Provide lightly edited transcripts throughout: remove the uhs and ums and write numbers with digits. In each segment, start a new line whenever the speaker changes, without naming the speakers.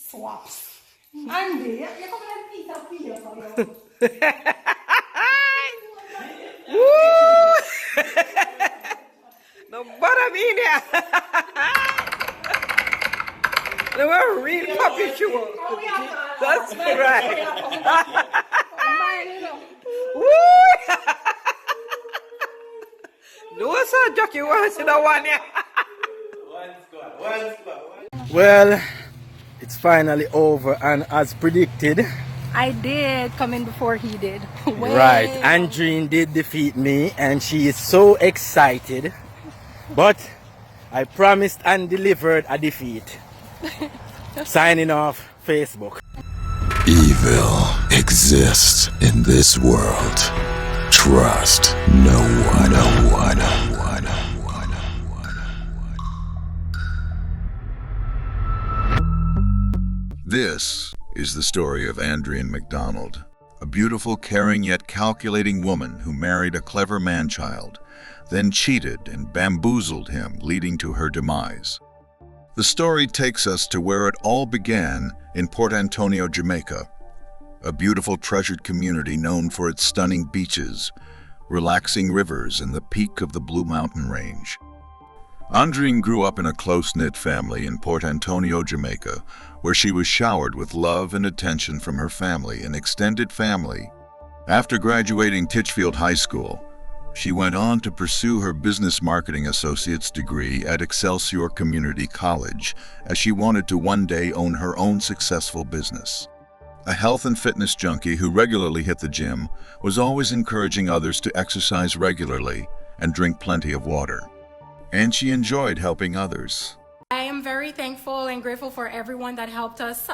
Swaps. Andy, you come and Peter Peter for you.
Woo! No bother me there. They were real puppy show. That's right. Woo! No, sir, Jockey wants to know one here. Well, it's finally over, and as predicted,
I did come in before he did.
right, Andreen did defeat me, and she is so excited. But I promised and delivered a defeat. Signing off Facebook.
Evil exists in this world. Trust no one. This is the story of Andreen McDonald, a beautiful, caring yet calculating woman who married a clever man-child, then cheated and bamboozled him, leading to her demise. The story takes us to where it all began in Port Antonio, Jamaica, a beautiful treasured community known for its stunning beaches, relaxing rivers, and the peak of the Blue Mountain Range. Andreen grew up in a close-knit family in Port Antonio, Jamaica, where she was showered with love and attention from her family and extended family. After graduating Titchfield High School, she went on to pursue her Business Marketing Associate's degree at Excelsior Community College, as she wanted to one day own her own successful business. A health and fitness junkie who regularly hit the gym, was always encouraging others to exercise regularly and drink plenty of water. And she enjoyed helping others.
I am very thankful and grateful for everyone that helped us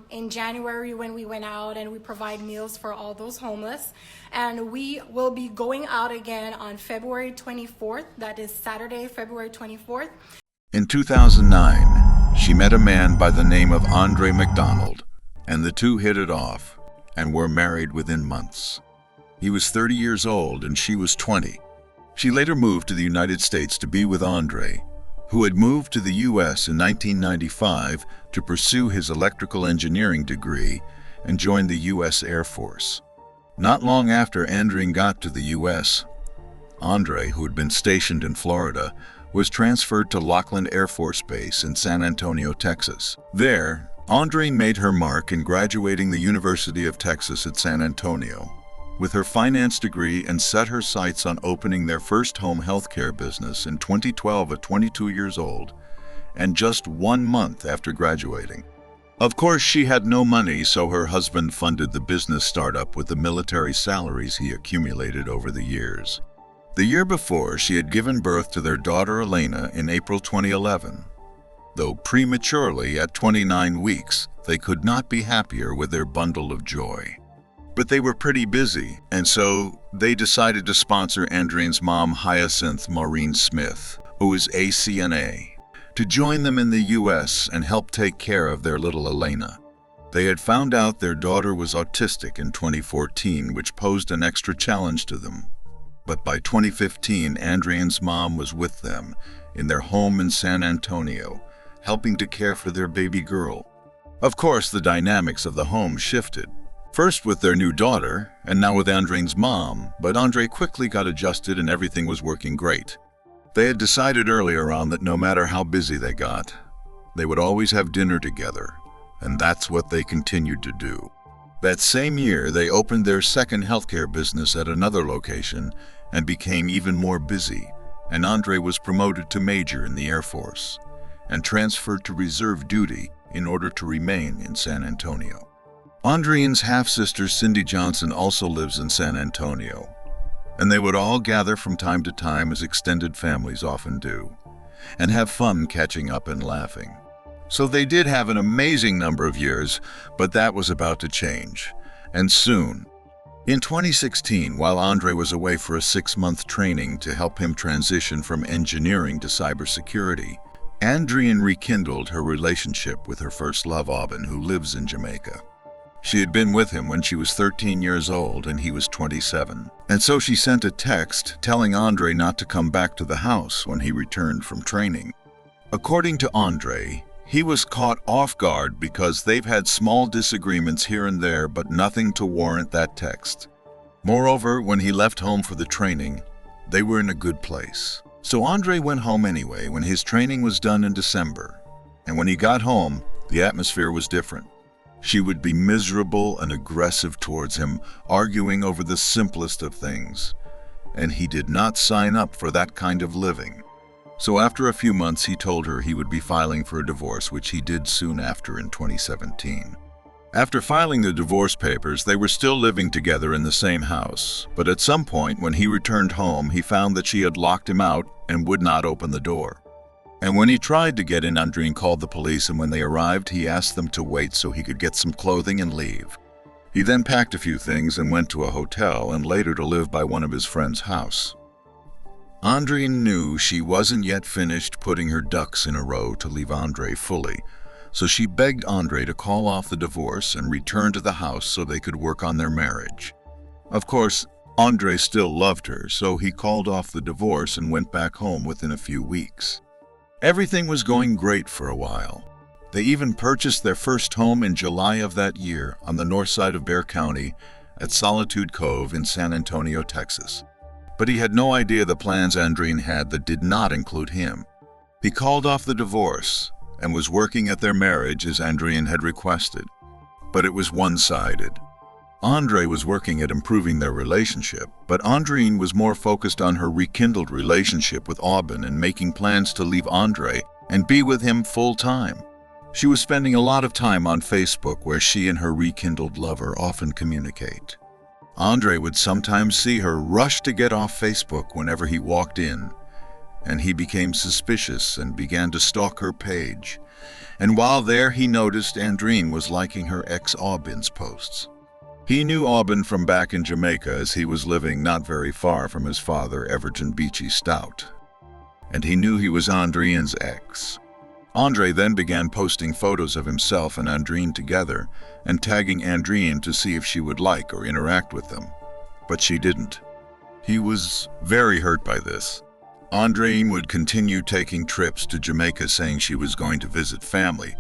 in January when we went out and we provide meals for all those homeless. And we will be going out again on February 24th. That is Saturday, February 24th.
In 2009, she met a man by the name of Andreen McDonald, and the two hit it off and were married within months. He was 30 years old and she was 20. She later moved to the United States to be with Andreen, who had moved to the U.S. in 1995 to pursue his electrical engineering degree and join the U.S. Air Force. Not long after Andreen got to the U.S., Andreen, who had been stationed in Florida, was transferred to Lackland Air Force Base in San Antonio, Texas. There, Andreen made her mark in graduating the University of Texas at San Antonio with her finance degree and set her sights on opening their first home healthcare business in 2012 at 22 years old, and just 1 month after graduating. Of course, she had no money, so her husband funded the business startup with the military salaries he accumulated over the years. The year before, she had given birth to their daughter Elena in April 2011. Though prematurely at 29 weeks, they could not be happier with their bundle of joy. But they were pretty busy, and so they decided to sponsor Andreen's mom, Hyacinth Maureen Smith, who is a CNA, to join them in the U.S. and help take care of their little Elena. They had found out their daughter was autistic in 2014, which posed an extra challenge to them. But by 2015, Andreen's mom was with them in their home in San Antonio, helping to care for their baby girl. Of course, the dynamics of the home shifted. First with their new daughter, and now with Andreen's mom, but Andreen quickly got adjusted and everything was working great. They had decided earlier on that no matter how busy they got, they would always have dinner together, and that's what they continued to do. That same year, they opened their second healthcare business at another location and became even more busy, and Andreen was promoted to major in the Air Force and transferred to reserve duty in order to remain in San Antonio. Andreen's half-sister Cindy Johnson also lives in San Antonio, and they would all gather from time to time, as extended families often do, and have fun catching up and laughing. So they did have an amazing number of years, but that was about to change, and soon. In 2016, while Andreen was away for a 6-month training to help him transition from engineering to cybersecurity, Andreen rekindled her relationship with her first love, Aubin, who lives in Jamaica. She had been with him when she was 13 years old and he was 27. And so she sent a text telling Andreen not to come back to the house when he returned from training. According to Andreen, He was caught off guard because they've had small disagreements here and there, but nothing to warrant that text. Moreover, when he left home for the training, they were in a good place. So Andre went home anyway when his training was done in December. And when he got home, the atmosphere was different. She would be miserable and aggressive towards him, arguing over the simplest of things. And he did not sign up for that kind of living. So after a few months, he told her he would be filing for a divorce, which he did soon after in 2017. After filing the divorce papers, they were still living together in the same house. But at some point, when he returned home, he found that she had locked him out and would not open the door. And when he tried to get in, Andreen called the police, and when they arrived, he asked them to wait so he could get some clothing and leave. He then packed a few things and went to a hotel and later to live by one of his friend's house. Andreen knew she wasn't yet finished putting her ducks in a row to leave Andre fully, so she begged Andre to call off the divorce and return to the house so they could work on their marriage. Of course, Andre still loved her, so he called off the divorce and went back home within a few weeks. Everything was going great for a while. They even purchased their first home in July of that year on the north side of Bexar County at Solitude Cove in San Antonio, Texas. But he had no idea the plans Andreen had that did not include him. He called off the divorce and was working at their marriage as Andreen had requested. But it was one-sided. Andre was working at improving their relationship, but Andreen was more focused on her rekindled relationship with Aubin and making plans to leave Andre and be with him full-time. She was spending a lot of time on Facebook where she and her rekindled lover often communicate. Andre would sometimes see her rush to get off Facebook whenever he walked in, and he became suspicious and began to stalk her page. And while there, he noticed Andreen was liking her ex Aubin's posts. He knew Aubin from back in Jamaica as he was living not very far from his father, Everton Beachy Stout. And he knew he was Andreen's ex. Andre then began posting photos of himself and Andreen together and tagging Andreen to see if she would like or interact with them. But she didn't. He was very hurt by this. Andreen would continue taking trips to Jamaica saying she was going to visit family,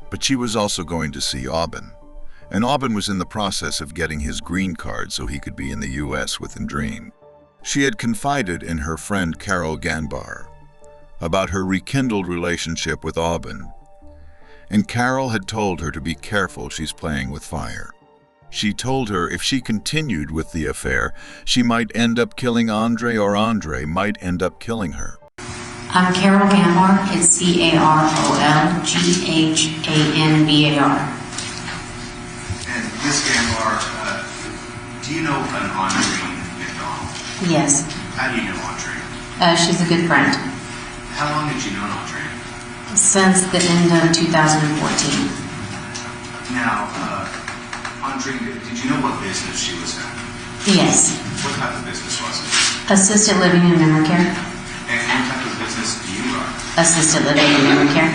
but she was also going to see Aubin. And Aubin was in the process of getting his green card so he could be in the U.S. with Andreen. She had confided in her friend Carol Ganbar about her rekindled relationship with Aubin, and Carol had told her to be careful, she's playing with fire. She told her if she continued with the affair, she might end up killing Andre or Andre might end up killing her.
I'm Carol Ganbar. It's Carolghanbar.
And Ms. Ganbar, do you know an Andreen McDonald?
Yes.
How do you know Andreen?
She's a good friend.
How long did you know Andreen?
Since the end of 2014.
Now, Andreen, did you know what business she was in?
Yes.
What type of business was it?
Assisted living and memory care.
And what type of business do you run?
Assisted living and memory care.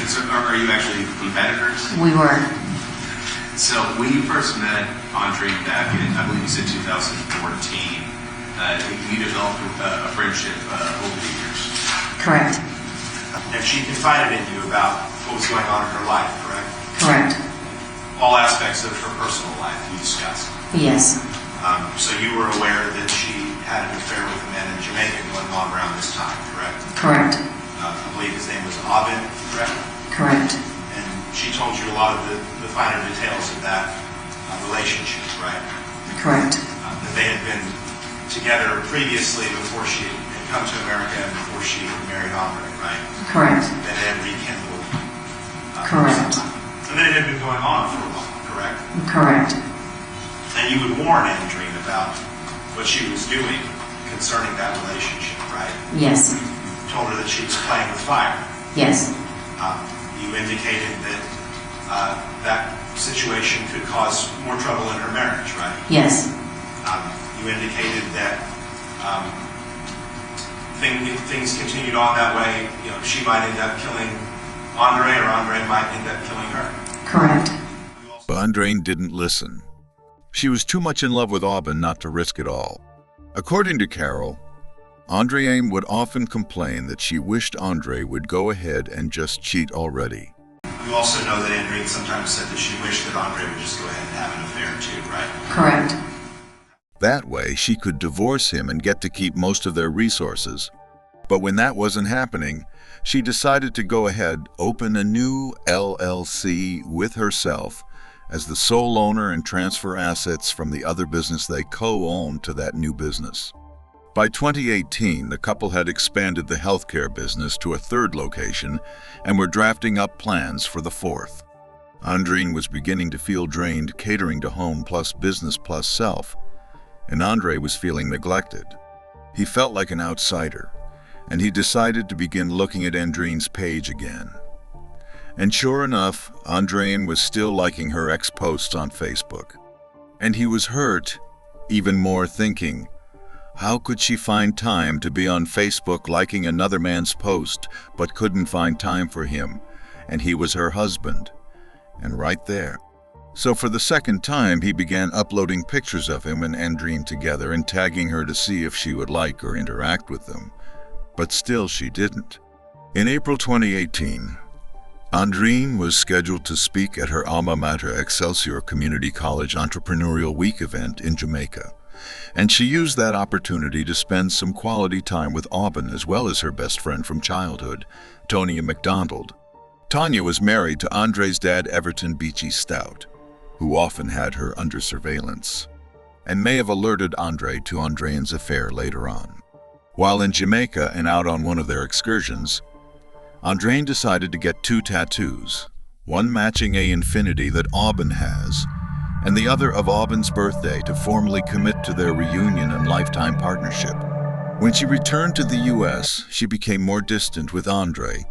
So are you actually competitors?
We were.
So when you first met Andreen back in, I believe you said 2014, you developed a friendship over the years.
Correct.
And she confided in you about what was going on in her life, correct?
Correct.
All aspects of her personal life you discussed.
Yes.
So you were aware that she had an affair with a man in Jamaica going on around this time, correct?
Correct.
I believe his name was Aubin, correct?
Correct.
And she told you a lot of the finer details of that relationship, right?
Correct.
That they had been together previously before she had come to America and before she had married Andre, right?
Correct.
That had rekindled.
Correct.
And then it had been going on for a while, correct?
Correct.
And you would warn Andreen about what she was doing concerning that relationship, right?
Yes.
You told her that she was playing with fire.
Yes.
You indicated that that situation could cause more trouble in her marriage, right?
Yes.
You indicated that if things continued on that way, she might end up killing Andre, or Andre might end up killing her.
Correct.
But Andreen didn't listen. She was too much in love with Aubin not to risk it all. According to Carol, Andreen would often complain that she wished Andre would go ahead and just cheat already.
You also know that Andreen sometimes said that she wished that Andre would just go ahead and have an affair too, right?
Correct.
That way, she could divorce him and get to keep most of their resources. But when that wasn't happening, she decided to go ahead, open a new LLC with herself as the sole owner and transfer assets from the other business they co-owned to that new business. By 2018, the couple had expanded the healthcare business to a third location and were drafting up plans for the fourth. Andreen was beginning to feel drained catering to home plus business plus self, and Andre was feeling neglected. He felt like an outsider, and he decided to begin looking at Andreen's page again. And sure enough, Andreen was still liking her ex-posts on Facebook. And he was hurt, even more, thinking, how could she find time to be on Facebook liking another man's post, but couldn't find time for him, and he was her husband? And right there. So for the second time, he began uploading pictures of him and Andreen together and tagging her to see if she would like or interact with them. But still she didn't. In April 2018, Andreen was scheduled to speak at her alma mater Excelsior Community College Entrepreneurial Week event in Jamaica. And she used that opportunity to spend some quality time with Aubin as well as her best friend from childhood, Andreen McDonald. Tanya was married to Andre's dad, Everton Beachy Stout, who often had her under surveillance, and may have alerted Andre to Andreen's affair later on. While in Jamaica and out on one of their excursions, Andreen decided to get 2 tattoos, one matching a infinity that Aubin has, and the other of Aubin's birthday to formally commit to their reunion and lifetime partnership. When she returned to the U.S., she became more distant with Andre,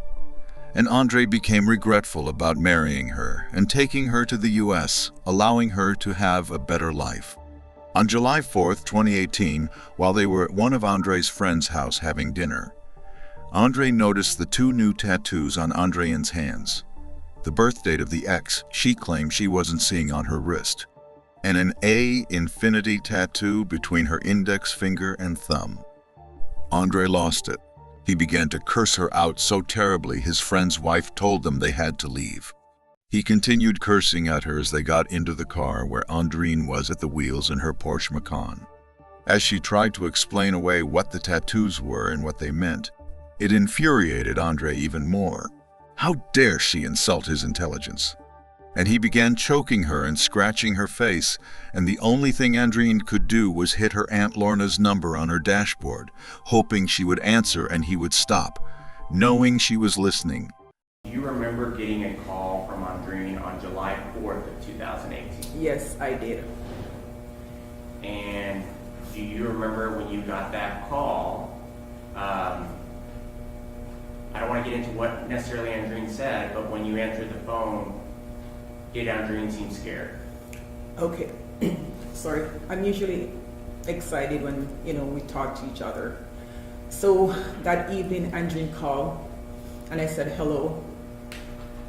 and Andre became regretful about marrying her and taking her to the U.S., allowing her to have a better life. On July 4th, 2018, while they were at one of Andre's friend's house having dinner, Andre noticed the 2 new tattoos on Andreen's hands. The birth date of the ex she claimed she wasn't seeing on her wrist, and an A infinity tattoo between her index finger and thumb. Andre lost it. He began to curse her out so terribly his friend's wife told them they had to leave. He continued cursing at her as they got into the car where Andreen was at the wheels in her Porsche Macan. As she tried to explain away what the tattoos were and what they meant, it infuriated Andre even more. How dare she insult his intelligence? And he began choking her and scratching her face, and the only thing Andreen could do was hit her Aunt Lorna's number on her dashboard, hoping she would answer and he would stop, knowing she was listening.
Do you remember getting a call from Andreen on July 4th of 2018?
Yes, I did.
And do you remember when you got that call? I don't want to get into what necessarily Andreen said, but when you answered the phone, did Andreen seem scared?
Okay. Sorry. I'm usually excited when, we talk to each other. So that evening, Andreen called, and I said hello,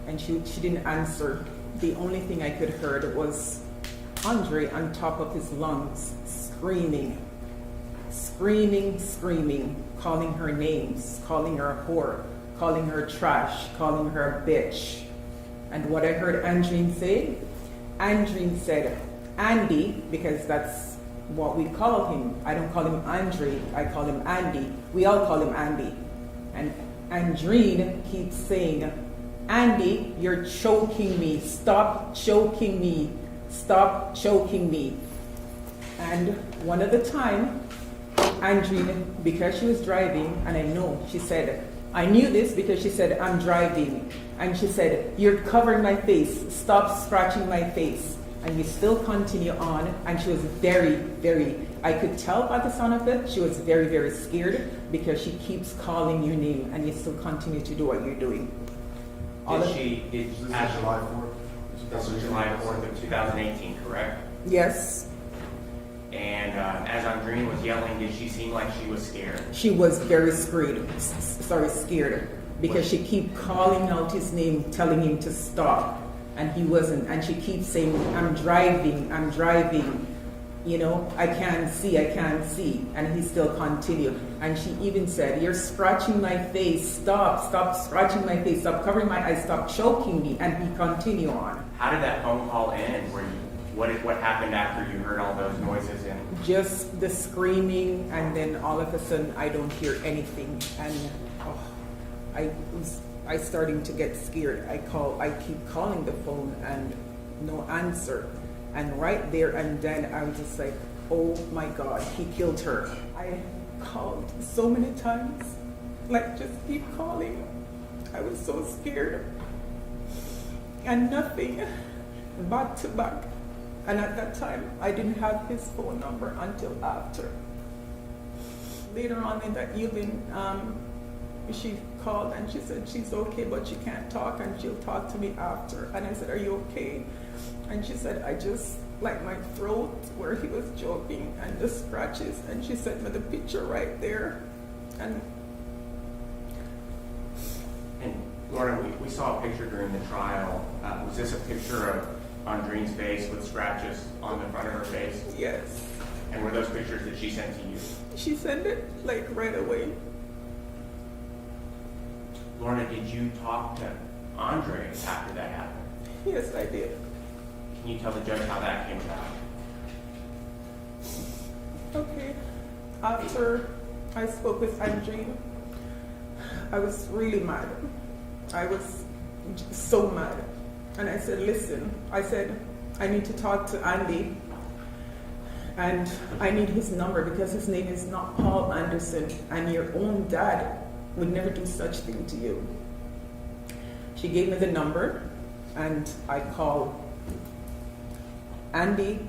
and she didn't answer. The only thing I could heard was Andre on top of his lungs, screaming, calling her names, calling her a whore, calling her trash, calling her a bitch. And what I heard Andreen say, Andreen said, Andy, because that's what we call him. I don't call him Andre, I call him Andy. We all call him Andy. And Andreen keeps saying, Andy, you're choking me. Stop choking me. Stop choking me. And one of the time, Andreen, because she was driving, and I know, she said, I knew this because she said, I'm driving. And she said, you're covering my face. Stop scratching my face. And we still continue on. And she was very, I could tell by the sound of it, she was very, very scared because she keeps calling your name and you still continue to do what you're doing.
This is July 4th of 2018, correct?
Yes.
And as Andreen was yelling, did she seem like she was scared?
She was very scared, because she keep calling out his name, telling him to stop, and he wasn't. And she keeps saying, I'm driving. you know, I can't see. And he still continued. And she even said, you're scratching my face. Stop scratching my face. Stop covering my eyes. Stop choking me. And he continued on.
How did that phone call end? What happened after you heard all those noises? And
Just the screaming, and then all of a sudden I don't hear anything. And I starting to get scared. I keep calling the phone and no answer. And right there and then I was just like, oh my God, he killed her. I called so many times, like just keep calling. I was so scared. And nothing, back to back. And at that time, I didn't have his phone number until after. Later on in that evening, she called and she said she's okay, but she can't talk and she'll talk to me after. And I said, are you okay? And she said, I just like my throat where he was choking and the scratches. And she sent me the picture right there. And
Lorna, we saw a picture during the trial. Was this a picture of Andreen's face with scratches on the front of her face?
yes,
And were those pictures that she sent to you?
she sent it like right away.
Lorna, did you talk to Andre after that happened?
Yes, I did.
Can you tell the judge how that came about?
Okay. After I spoke with Andreen, I was really mad. I was so mad. And I said, listen, I said, I need to talk to Andy and I need his number because his name is not Paul Anderson and your own dad would never do such thing to you. She gave me the number and I called Andy.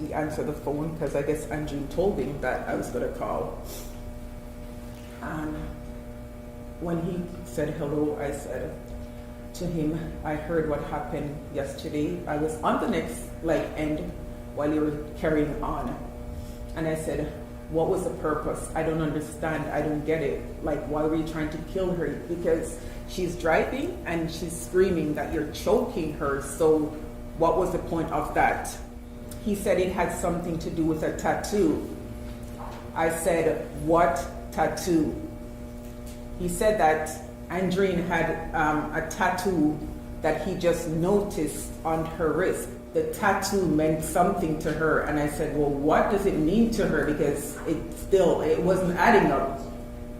He answered the phone because I guess Andreen told him that I was going to call. And when he said hello, I said to him, I heard what happened yesterday. I was on the next end while you were carrying on. And I said, what was the purpose? I don't understand. I don't get it. Like, why were you trying to kill her? Because she's driving and she's screaming that you're choking her. So what was the point of that? He said it had something to do with a tattoo. I said, what tattoo? He said that Andreen had a tattoo that he just noticed on her wrist. The tattoo meant something to her. And I said, well, what does it mean to her? Because it wasn't adding up.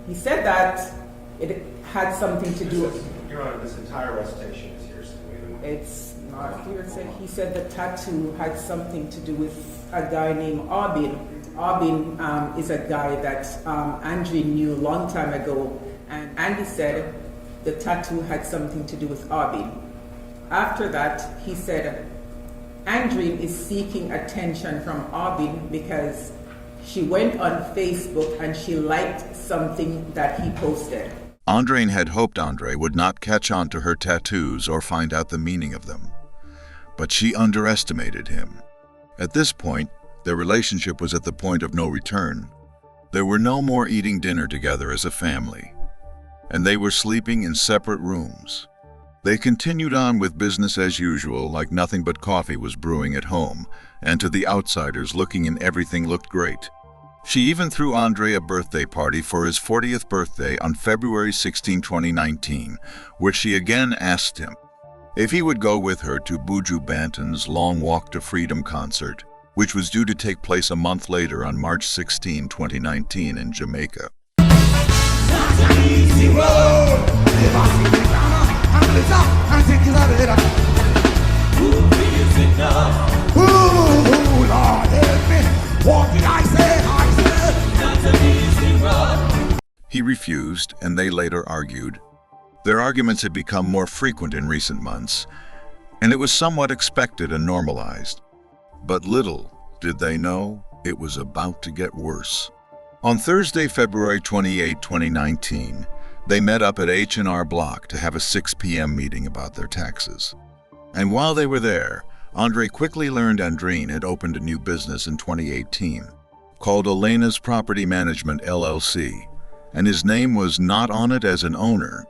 He said that it had something to do with...
Your Honor, this entire recitation is hearsay.
It's not hearsay. He said the tattoo had something to do with a guy named Albin. Albin is a guy that Andreen knew a long time ago. And Andy said the tattoo had something to do with Albin. After that, he said, Andreen is seeking attention from Albin because she went on Facebook and she liked something that he posted.
Andreen had hoped Andre would not catch on to her tattoos or find out the meaning of them. But she underestimated him. At this point, their relationship was at the point of no return. There were no more eating dinner together as a family, and they were sleeping in separate rooms. They continued on with business as usual, like nothing but coffee was brewing at home, and to the outsiders looking in everything looked great. She even threw Andre a birthday party for his 40th birthday on February 16, 2019, where she again asked him if he would go with her to Buju Banton's Long Walk to Freedom concert, which was due to take place a month later on March 16, 2019 in Jamaica. He refused, and they later argued. Their arguments had become more frequent in recent months, and it was somewhat expected and normalized. But little did they know it was about to get worse. On Thursday, February 28, 2019, they met up at H&R Block to have a 6 p.m. meeting about their taxes. And while they were there, Andre quickly learned Andreen had opened a new business in 2018 called Elena's Property Management LLC, and his name was not on it as an owner,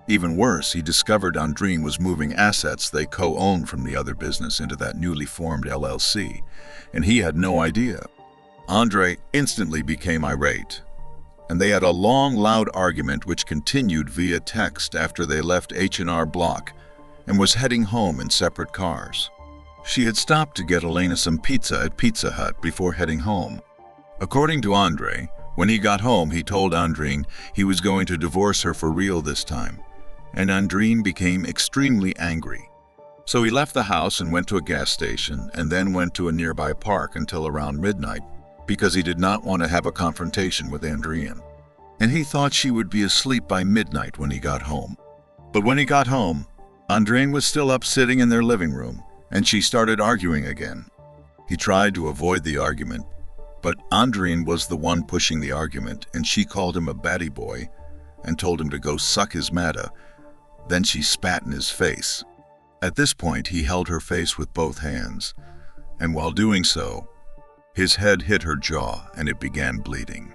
Even worse, he discovered Andreen was moving assets they co-owned from the other business into that newly formed LLC, and he had no idea. Andre instantly became irate, and they had a long, loud argument which continued via text after they left H&R Block and was heading home in separate cars. She had stopped to get Elena some pizza at Pizza Hut before heading home. According to Andre, when he got home, he told Andreen he was going to divorce her for real this time, and Andreen became extremely angry. So he left the house and went to a gas station and then went to a nearby park until around midnight because he did not want to have a confrontation with Andreen. And he thought she would be asleep by midnight when he got home. But when he got home, Andreen was still up sitting in their living room, and she started arguing again. He tried to avoid the argument, but Andreen was the one pushing the argument, and she called him a batty boy and told him to go suck his Mata. Then she spat in his face. At this point, he held her face with both hands, and while doing so, his head hit her jaw and it began bleeding.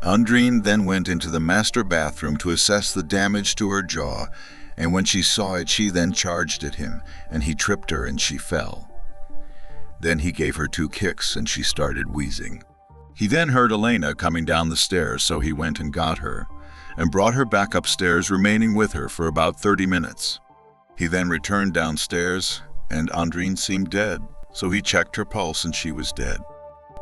Andreen then went into the master bathroom to assess the damage to her jaw, and when she saw it, she then charged at him, and he tripped her and she fell. Then he gave her 2 kicks and she started wheezing. He then heard Elena coming down the stairs, so he went and got her and brought her back upstairs, remaining with her for about 30 minutes. He then returned downstairs and Andreen seemed dead, so he checked her pulse and she was dead.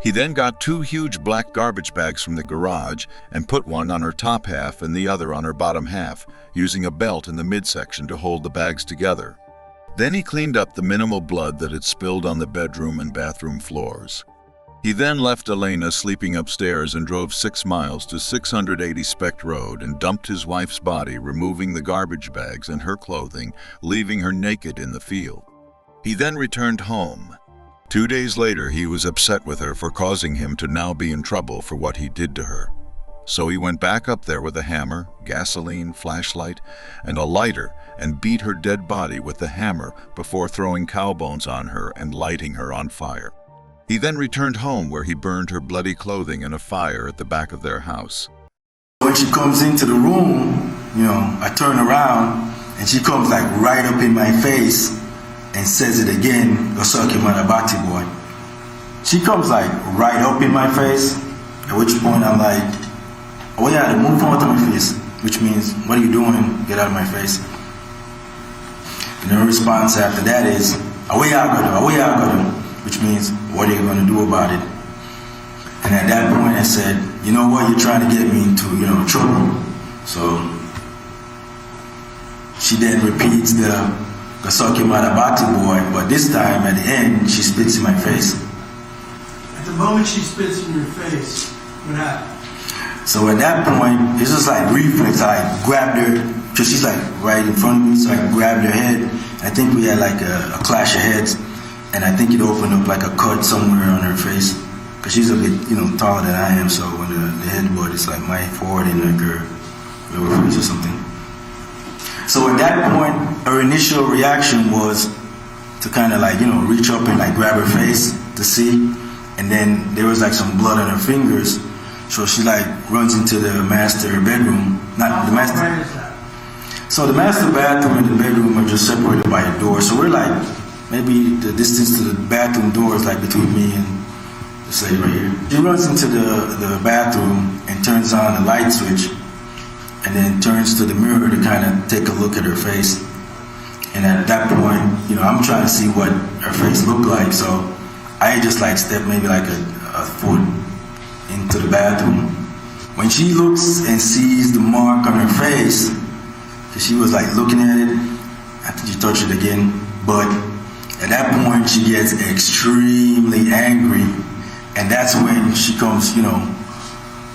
He then got 2 huge black garbage bags from the garage and put one on her top half and the other on her bottom half, using a belt in the midsection to hold the bags together. Then he cleaned up the minimal blood that had spilled on the bedroom and bathroom floors. He then left Elena sleeping upstairs and drove 6 miles to 680 Specht Road and dumped his wife's body, removing the garbage bags and her clothing, leaving her naked in the field. He then returned home. 2 days later, he was upset with her for causing him to now be in trouble for what he did to her. So he went back up there with a hammer, gasoline, flashlight, and a lighter and beat her dead body with the hammer before throwing cow bones on her and lighting her on fire. He then returned home where he burned her bloody clothing in a fire at the back of their house.
When she comes into the room, I turn around and she comes like right up in my face and says it again, go suck your mother bati boy. She comes like right up in my face, at which point I'm like, oh yeah, move out of my face, which means, what are you doing? Get out of my face. And her response after that is, away I got him, which means, what are you going to do about it? And at that point I said, you know what, you're trying to get me into, trouble. So she then repeats the Gasaki Marabati boy, but this time at the end, she spits in my face.
At the moment she spits in your face, what happened?
So at that point, it's just like reflex. I grabbed her, because she's like right in front of me, so I grabbed her head. I think we had like a clash of heads, and I think it opened up like a cut somewhere on her face, because she's a bit, taller than I am, so when the headbutt is like my forehead and like her lower face or something. So at that point, her initial reaction was to kind of like, reach up and like grab her face to see. And then there was like some blood on her fingers. So she like runs into the master bedroom. Not the master.
Where is that?
So the master bathroom and the bedroom are just separated by a door. So we're like, maybe the distance to the bathroom door is like between me and the slave right here. She runs into the bathroom and turns on the light switch, and then turns to the mirror to kind of take a look at her face. And at that point, I'm trying to see what her face looked like, so I just like stepped maybe like a foot into the bathroom. When she looks and sees the mark on her face, because she was like looking at it after she touched it again, but at that point she gets extremely angry, and that's when she comes,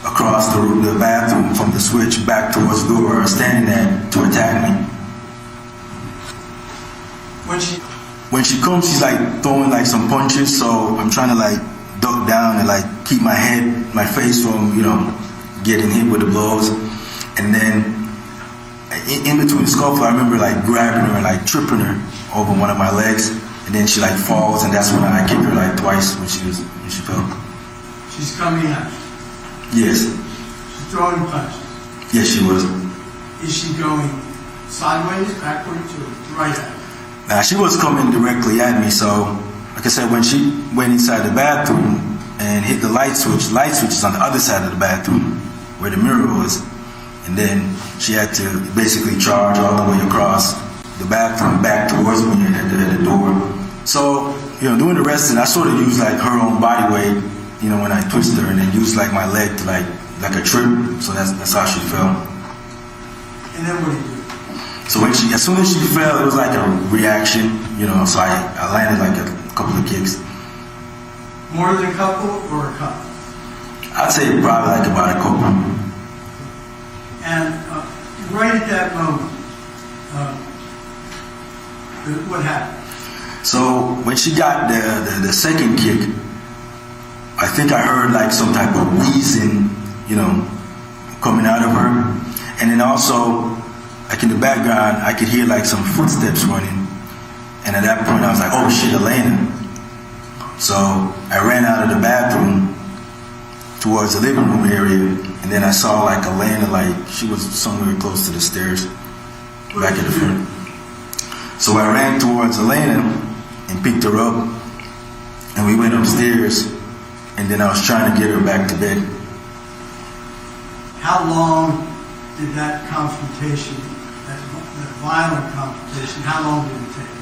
across the bathroom from the switch back towards the door where I was standing at to attack me. When she comes, she's like throwing like some punches, so I'm trying to like duck down and like keep my face from, getting hit with the blows. And then in between the scuffle, I remember like grabbing her and like tripping her over one of my legs, and then she like falls, and that's when I kicked her like twice when she fell.
She's coming out.
Yes.
She's throwing punches.
Yes, she was.
Is she going Sideways, backwards, or right at you?
Now, she was coming directly at me, so, like I said, when she went inside the bathroom and hit the light switch is on the other side of the bathroom where the mirror was. And then she had to basically charge all the way across the bathroom back towards me and at the door. So, doing the resting, I sort of used like her own body weight, when I twisted her, and then used like my leg to like a trip. So that's how she fell.
And then what do you do?
So as soon as she fell, it was like a reaction, so I landed like a couple of kicks.
More than a couple or a couple?
I'd say probably like about a couple.
And right at that moment, what happened?
So when she got the second kick, I think I heard like some type of wheezing, coming out of her. And then also, like in the background, I could hear like some footsteps running. And at that point, I was like, oh shit, Elena. So I ran out of the bathroom towards the living room area. And then I saw like Elena, like she was somewhere close to the stairs, back at the front. So I ran towards Elena and picked her up. And we went upstairs. And then I was trying to get her back to bed.
How long did that confrontation, that violent confrontation, how long did it take?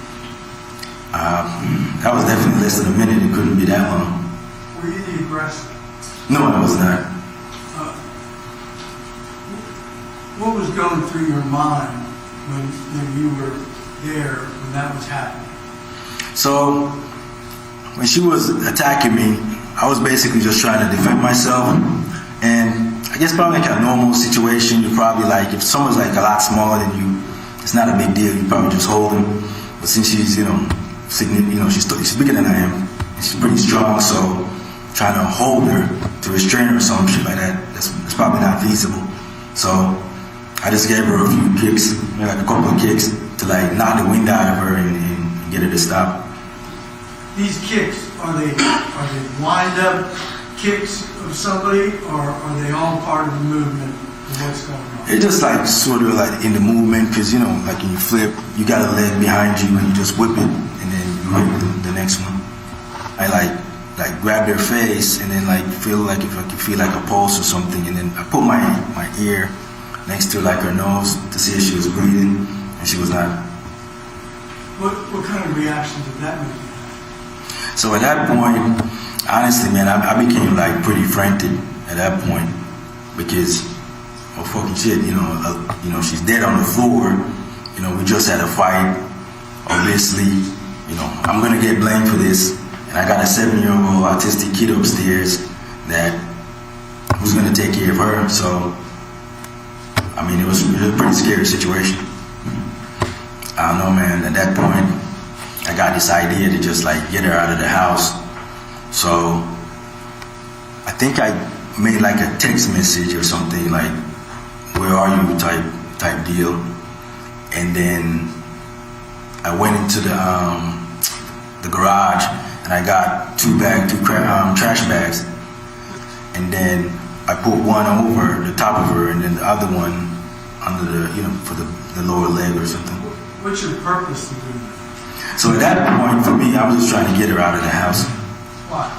That was definitely less than a minute. It couldn't be that long.
Were you the aggressor?
No, I was not.
What was going through your mind when you were there when that was happening?
So, when she was attacking me, I was basically just trying to defend myself. And I guess probably like a normal situation, you probably like, if someone's like a lot smaller than you, it's not a big deal, you probably just hold them. But since she's, she's bigger than I am, and she's pretty strong, so trying to hold her, to restrain her or some shit like that, that's probably not feasible. So I just gave her a few kicks, like a couple of kicks, to like knock the wind out of her and get her to stop.
These kicks, are they wind up kicks of somebody, or are they all part of the movement of what's going on?
It's just like sort of like in the movement, because like when you flip, you got a leg behind you and you just whip it, and then you whip the next one. I like grab their face and then like feel like if I could feel like a pulse or something, and then I put my ear next to like her nose to see if she was breathing, and she was not.
What kind of reaction did that make you have?
So at that point, honestly, man, I became like pretty frantic at that point, because, oh fucking shit, she's dead on the floor. We just had a fight. Obviously, I'm gonna get blamed for this, and I got a 7-year-old autistic kid upstairs that who's gonna take care of her. So, I mean, it was a pretty scary situation. I don't know, man. At that point, I got this idea to just like get her out of the house. So I think I made like a text message or something like, "Where are you?" type deal. And then I went into the garage and I got two trash bags. And then I put one over the top of her and then the other one under the, for the lower leg or something.
What's your purpose in doing that?
So at that point, for me, I was just trying to get her out of the house.
Why?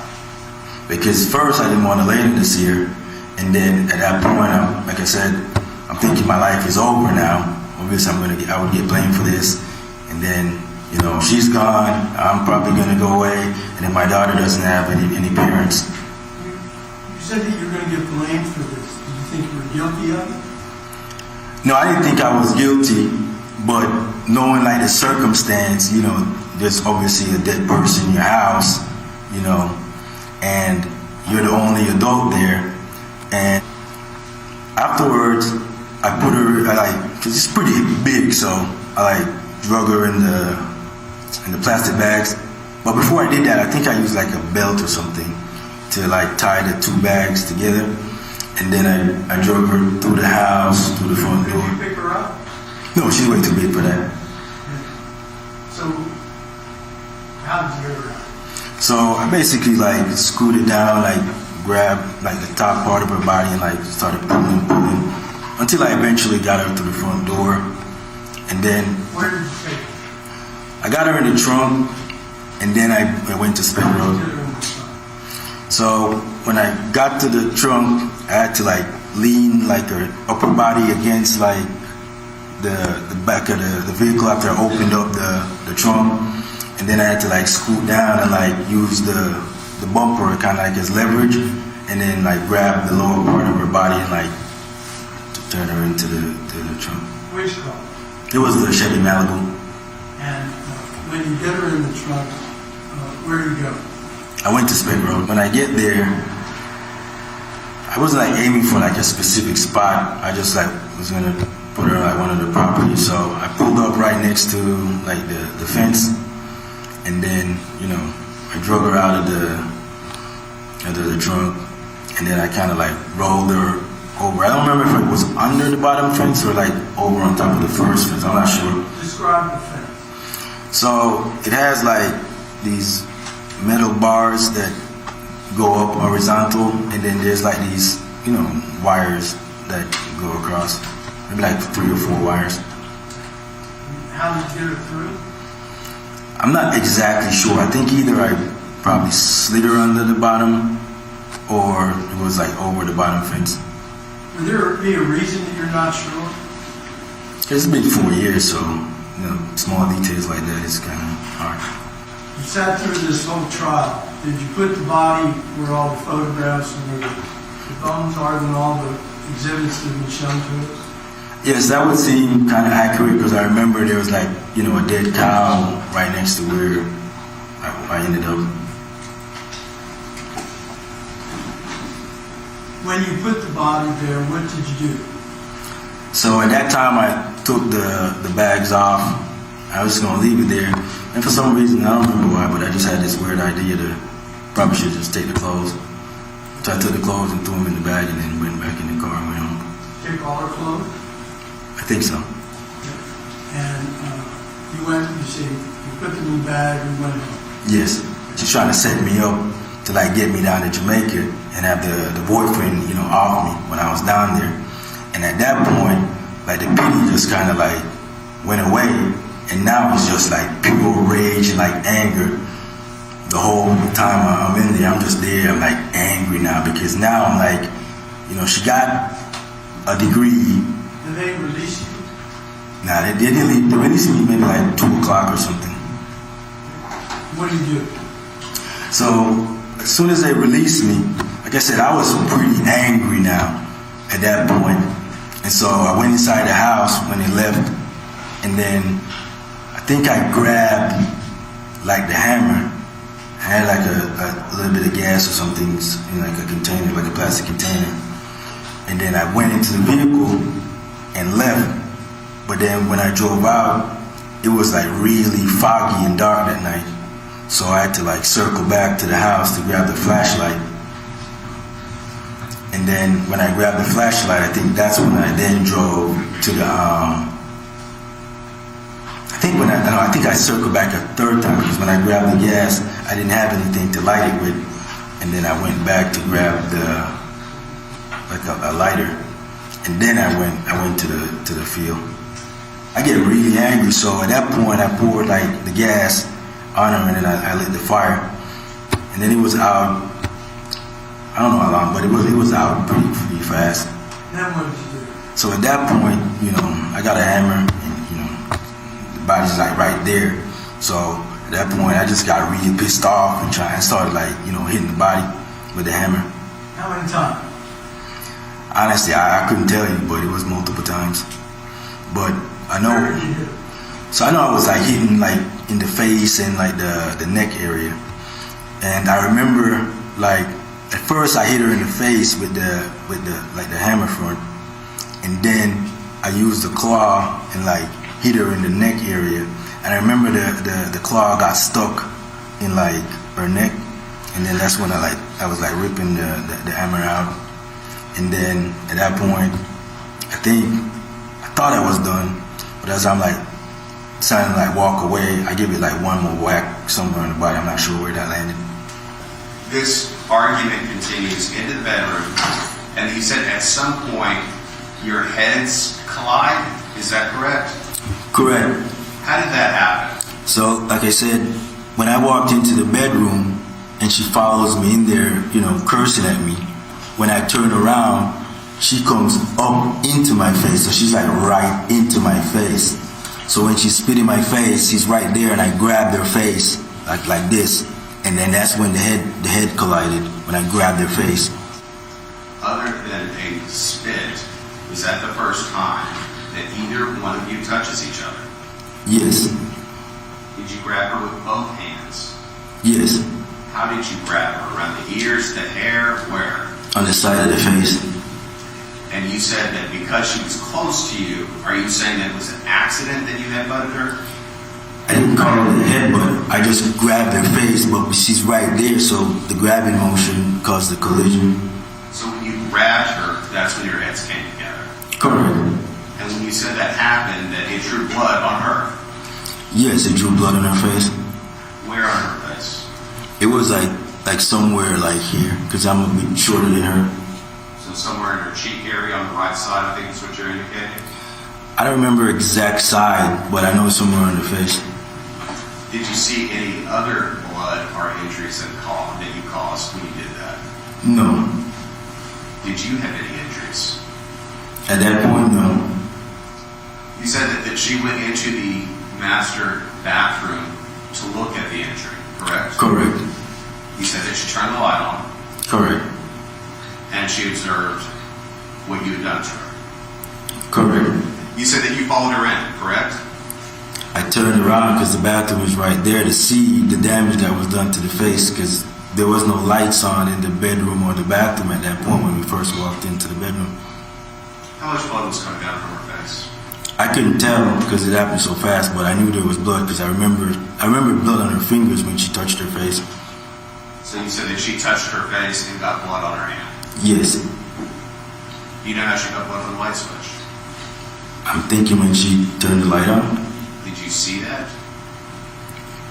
Because first, I didn't want Elena to see her. And then at that point, like I said, I'm thinking my life is over now. Obviously, I would get blamed for this. And then, she's gone. I'm probably going to go away. And then my daughter doesn't have any parents.
You said that you're going to get blamed for this. Did you think you were guilty of it?
No, I didn't think I was guilty. But knowing like the circumstance, there's obviously a dead person in your house, and you're the only adult there. And afterwards, I put her, cause it's pretty big, so I drug her in the plastic bags. But before I did that, I think I used like a belt or something to like tie the two bags together. And then I drug her through the house, through the front door.
Did you pick her up?
No, she's way too big for that.
So, how did you get her out?
So I basically like scooted down, like grabbed like the top part of her body and like started pulling, until I eventually got her to the front door. And then
Where did you take her?
I got her in the trunk, and then I went to Spring
How
Road.
did you get her in the trunk?
So when I got to the trunk, I had to like lean like her upper body against like the back of the vehicle after I opened up the trunk, and then I had to like scoot down and like use the bumper kind of like as leverage, and then like grab the lower part of her body and like to turn her into the trunk.
Which car?
It was the Chevy Malibu.
And when you get her in the trunk, where do you go?
I went to Spring Road. When I get there, I wasn't like aiming for like a specific spot. I just like was gonna put her like one of the properties. So I pulled up right next to like the fence, and then I drug her out of the trunk, and then I kind of like rolled her over. I don't remember if it was under the bottom fence or like over on top of the first fence. I'm not sure.
Describe the fence.
So it has like these metal bars that go up horizontal, and then there's like these, wires that go across. Maybe like 3 or 4 wires.
How did you get her through?
I'm not exactly sure. I think either I probably slid her under the bottom, or it was like over the bottom fence.
Would there be a reason that you're not sure?
It's been 4 years, so small details like that is kind of hard.
You sat through this whole trial. Did you put the body where all the photographs and where the bones are and all the exhibits that have been shown to us?
Yes, that would seem kind of accurate because I remember there was like, a dead cow right next to where I ended up.
When you put the body there, what did you do?
So at that time, I took the bags off. I was just going to leave it there. And for some reason, I don't remember why, but I just had this weird idea to probably should just take the clothes. So I took the clothes and threw them in the bag and then went back in the car and went home.
Take all her clothes?
I think so.
And you put them in the bag and went home?
Yes. She's trying to set me up to like get me down to Jamaica and have the boyfriend, off me when I was down there. And at that point, like the pity just kind of like went away. And now it's just like pure rage and like anger. The whole time I'm in there, I'm just there. I'm like angry now because now I'm like, she got a degree.
Did they release you?
Nah, they didn't leave. They released me maybe like 2 o'clock or something.
What did you do?
So as soon as they released me, like I said, I was pretty angry now at that point. And so I went inside the house when they left, and then I think I grabbed like the hammer. I had like a little bit of gas or something in like a container, like a plastic container. And then I went into the vehicle and left. But then when I drove out, it was like really foggy and dark that night. So I had to like circle back to the house to grab the flashlight. And then when I grabbed the flashlight, I think that's when I then drove to the, I think I circled back a third time because when I grabbed the gas, I didn't have anything to light it with. And then I went back to grab a lighter. And then I went to the field. I get really angry, so at that point I poured like the gas on her, and then I lit the fire. And then it was out. I don't know how long, but it was out pretty fast.
Then what did you do?
So at that point, I got a hammer, and the body's like right there. So at that point, I just got really pissed off and started like hitting the body with the hammer.
How many times?
Honestly, I couldn't tell you, but it was multiple times. But I know.
Where did you hit?
So I know I was like hitting like in the face and like the neck area. And I remember like at first I hit her in the face with the hammer front, and then I used the claw and like hit her in the neck area. And I remember the claw got stuck in like her neck, and then that's when I was like ripping the hammer out. And then at that point, I thought I was done, but as I'm like trying to like walk away, I give it like one more whack somewhere in the body. I'm not sure where that landed.
This argument continues into the bedroom, and you said at some point your heads collide. Is that correct?
Correct.
How did that happen?
So, like I said, when I walked into the bedroom and she follows me in there, you know, cursing at me, when I turn around, she comes up into my face. So she's like right into my face. So when she spit in my face, she's right there, and I grabbed her face like this. And then that's when the head collided, when I grabbed her face.
Other than a spit, is that the first time that either one of you touches each other?
Yes.
Did you grab her with both hands?
Yes.
How did you grab her? Around the ears, the hair, where?
On the side of the face.
And you said that because she was close to you, are you saying that it was an accident that you headbutted her?
I didn't call her the headbutt. I just grabbed her face, but she's right there, so the grabbing motion caused the collision.
So when you grabbed her, that's when your heads came together?
Correct.
And when you said that happened, that it drew blood on her?
Yes, it drew blood on her face.
Where on her face?
It was like somewhere like here, because I'm a bit shorter than her.
So somewhere in her cheek area on the right side, I think is what you're indicating?
I don't remember exact side, but I know it's somewhere on the face.
Did you see any other blood or injuries that you caused when you did that?
No.
Did you have any injuries?
At that point, no.
You said that she went into the master bathroom to look at the injury, correct?
Correct.
You said that she turned the light on.
Correct.
And she observed what you had done to her.
Correct.
You said that you followed her in, correct?
I turned around because the bathroom was right there to see the damage that was done to the face, because there was no lights on in the bedroom or the bathroom at that point when we first walked into the bedroom.
How much blood was coming down from her face?
I couldn't tell because it happened so fast, but I knew there was blood because I remember blood on her fingers when she touched her face.
So you said that she touched her face and got blood on her hand?
Yes.
Do you know how she got blood from the light switch?
I'm thinking when she turned the light on.
Did you see that?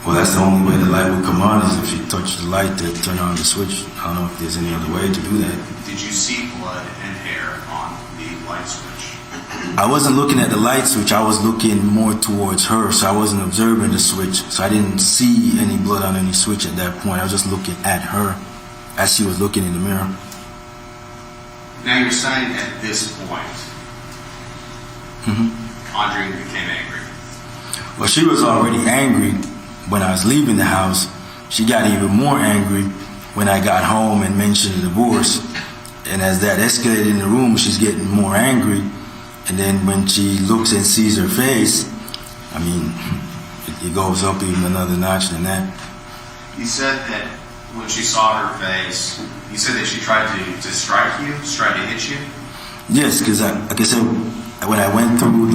Well, that's the only way the light would come on, is if she touched the light to turn on the switch. I don't know if there's any other way to do that.
Did you see blood and hair on the light switch?
I wasn't looking at the light switch. I was looking more towards her, so I wasn't observing the switch. So I didn't see any blood on any switch at that point. I was just looking at her as she was looking in the mirror.
Now you're saying at this point, Andreen became angry.
Well, she was already angry when I was leaving the house. She got even more angry when I got home and mentioned the divorce. And as that escalated in the room, she's getting more angry. And then when she looks and sees her face, I mean, it goes up even another notch than that.
You said that when she saw her face, you said that she tried to strike you, tried to hit you?
Yes, because like I said, when I went through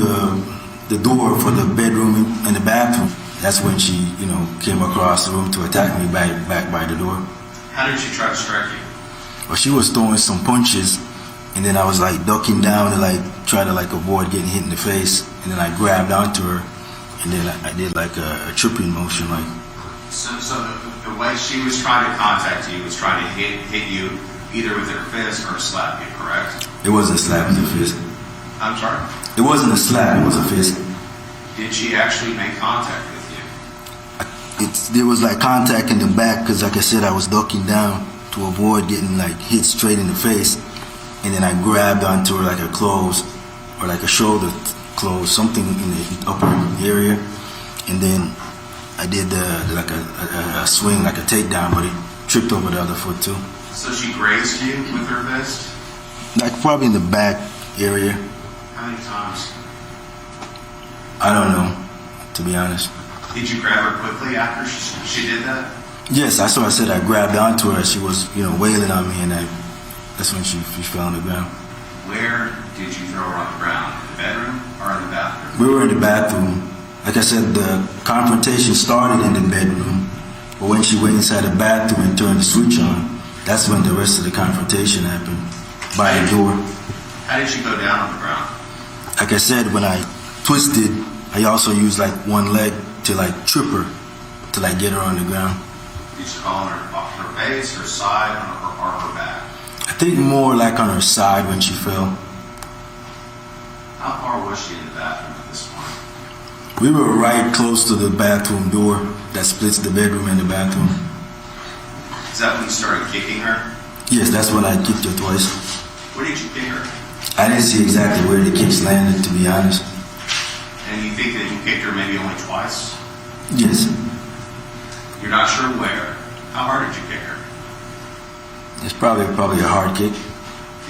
the door for the bedroom and the bathroom, that's when she, came across the room to attack me back by the door.
How did she try to strike you?
Well, she was throwing some punches, and then I was like ducking down to try to avoid getting hit in the face, and then I grabbed onto her, and then I did like a tripping motion, like.
So the way she was trying to contact you was trying to hit you either with her fist or slap you, correct?
It wasn't a slap, it was a fist.
I'm sorry?
It wasn't a slap, it was a fist.
Did she actually make contact with you?
There was contact in the back, because like I said, I was ducking down to avoid getting hit straight in the face, and then I grabbed onto her like a clothes or like a shoulder clothes, something in the upper area, and then I did a swing, like a takedown, but it tripped over the other foot too.
So she grazed you with her fist?
Probably in the back area.
How many times?
I don't know, to be honest.
Did you grab her quickly after she did that?
Yes, that's what I said. I grabbed onto her as she was, wailing on me, and that's when she fell on the ground.
Where did you throw her on the ground? In the bedroom or in the bathroom?
We were in the bathroom. Like I said, the confrontation started in the bedroom, but when she went inside the bathroom and turned the switch on, that's when the rest of the confrontation happened, by the door.
How did she go down on the ground?
Like I said, when I twisted, I also used one leg to trip her, to get her on the ground.
Did you fall on her face, her side, or her back?
I think more on her side when she fell.
How far was she in the bathroom at this point?
We were right close to the bathroom door that splits the bedroom and the bathroom.
Is that when you started kicking her?
Yes, that's when I kicked her twice.
Where did you kick her?
I didn't see exactly where the kicks landed, to be honest.
And you think that you kicked her maybe only twice?
Yes.
You're not sure where. How hard did you kick her?
It's probably a hard kick.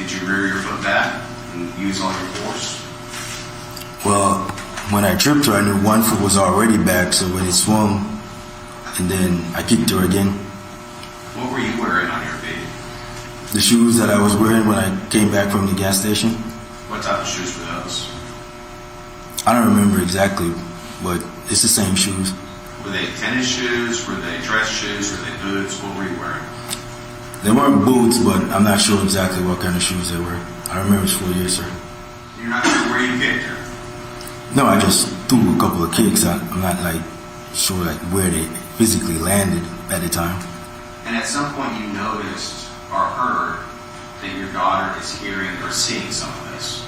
Did you rear your foot back and use all your force?
Well, when I tripped her, I knew one foot was already back, so when it swung, and then I kicked her again.
What were you wearing on your feet?
The shoes that I was wearing when I came back from the gas station.
What type of shoes were those?
I don't remember exactly, but it's the same shoes.
Were they tennis shoes? Were they dress shoes? Were they boots? What were you wearing?
They weren't boots, but I'm not sure exactly what kind of shoes they were. I remember it's 4 years, sir.
You're not sure where you kicked her?
No, I just threw a couple of kicks. I'm not sure where they physically landed at the time.
And at some point you noticed or heard that your daughter is hearing or seeing some of this.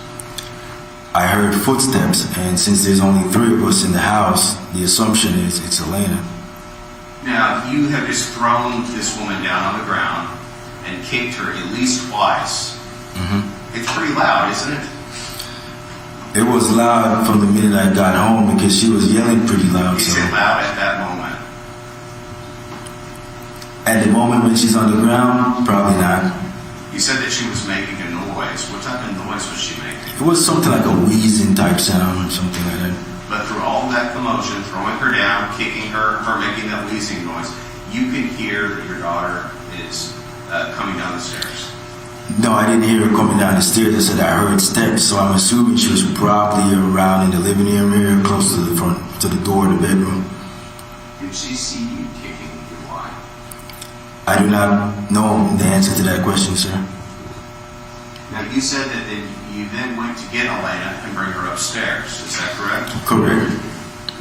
I heard footsteps, and since there's only 3 of us in the house, the assumption is it's Elena.
Now, you have just thrown this woman down on the ground and kicked her at least twice.
Mm-hmm.
It's pretty loud, isn't it?
It was loud from the minute I got home because she was yelling pretty loud.
Is it loud at that moment?
At the moment when she's on the ground, probably not.
You said that she was making a noise. What type of noise was she making?
It was something like a wheezing type sound or something like that.
But through all that commotion, throwing her down, kicking her making that wheezing noise, you can hear that your daughter is coming down the stairs.
No, I didn't hear her coming down the stairs. I said I heard steps, so I'm assuming she was probably around in the living area, close to the front, to the door of the bedroom.
Did she see you kicking your wife?
I do not know the answer to that question, sir.
Now, you said that you then went to get Elena and bring her upstairs. Is that correct?
Correct.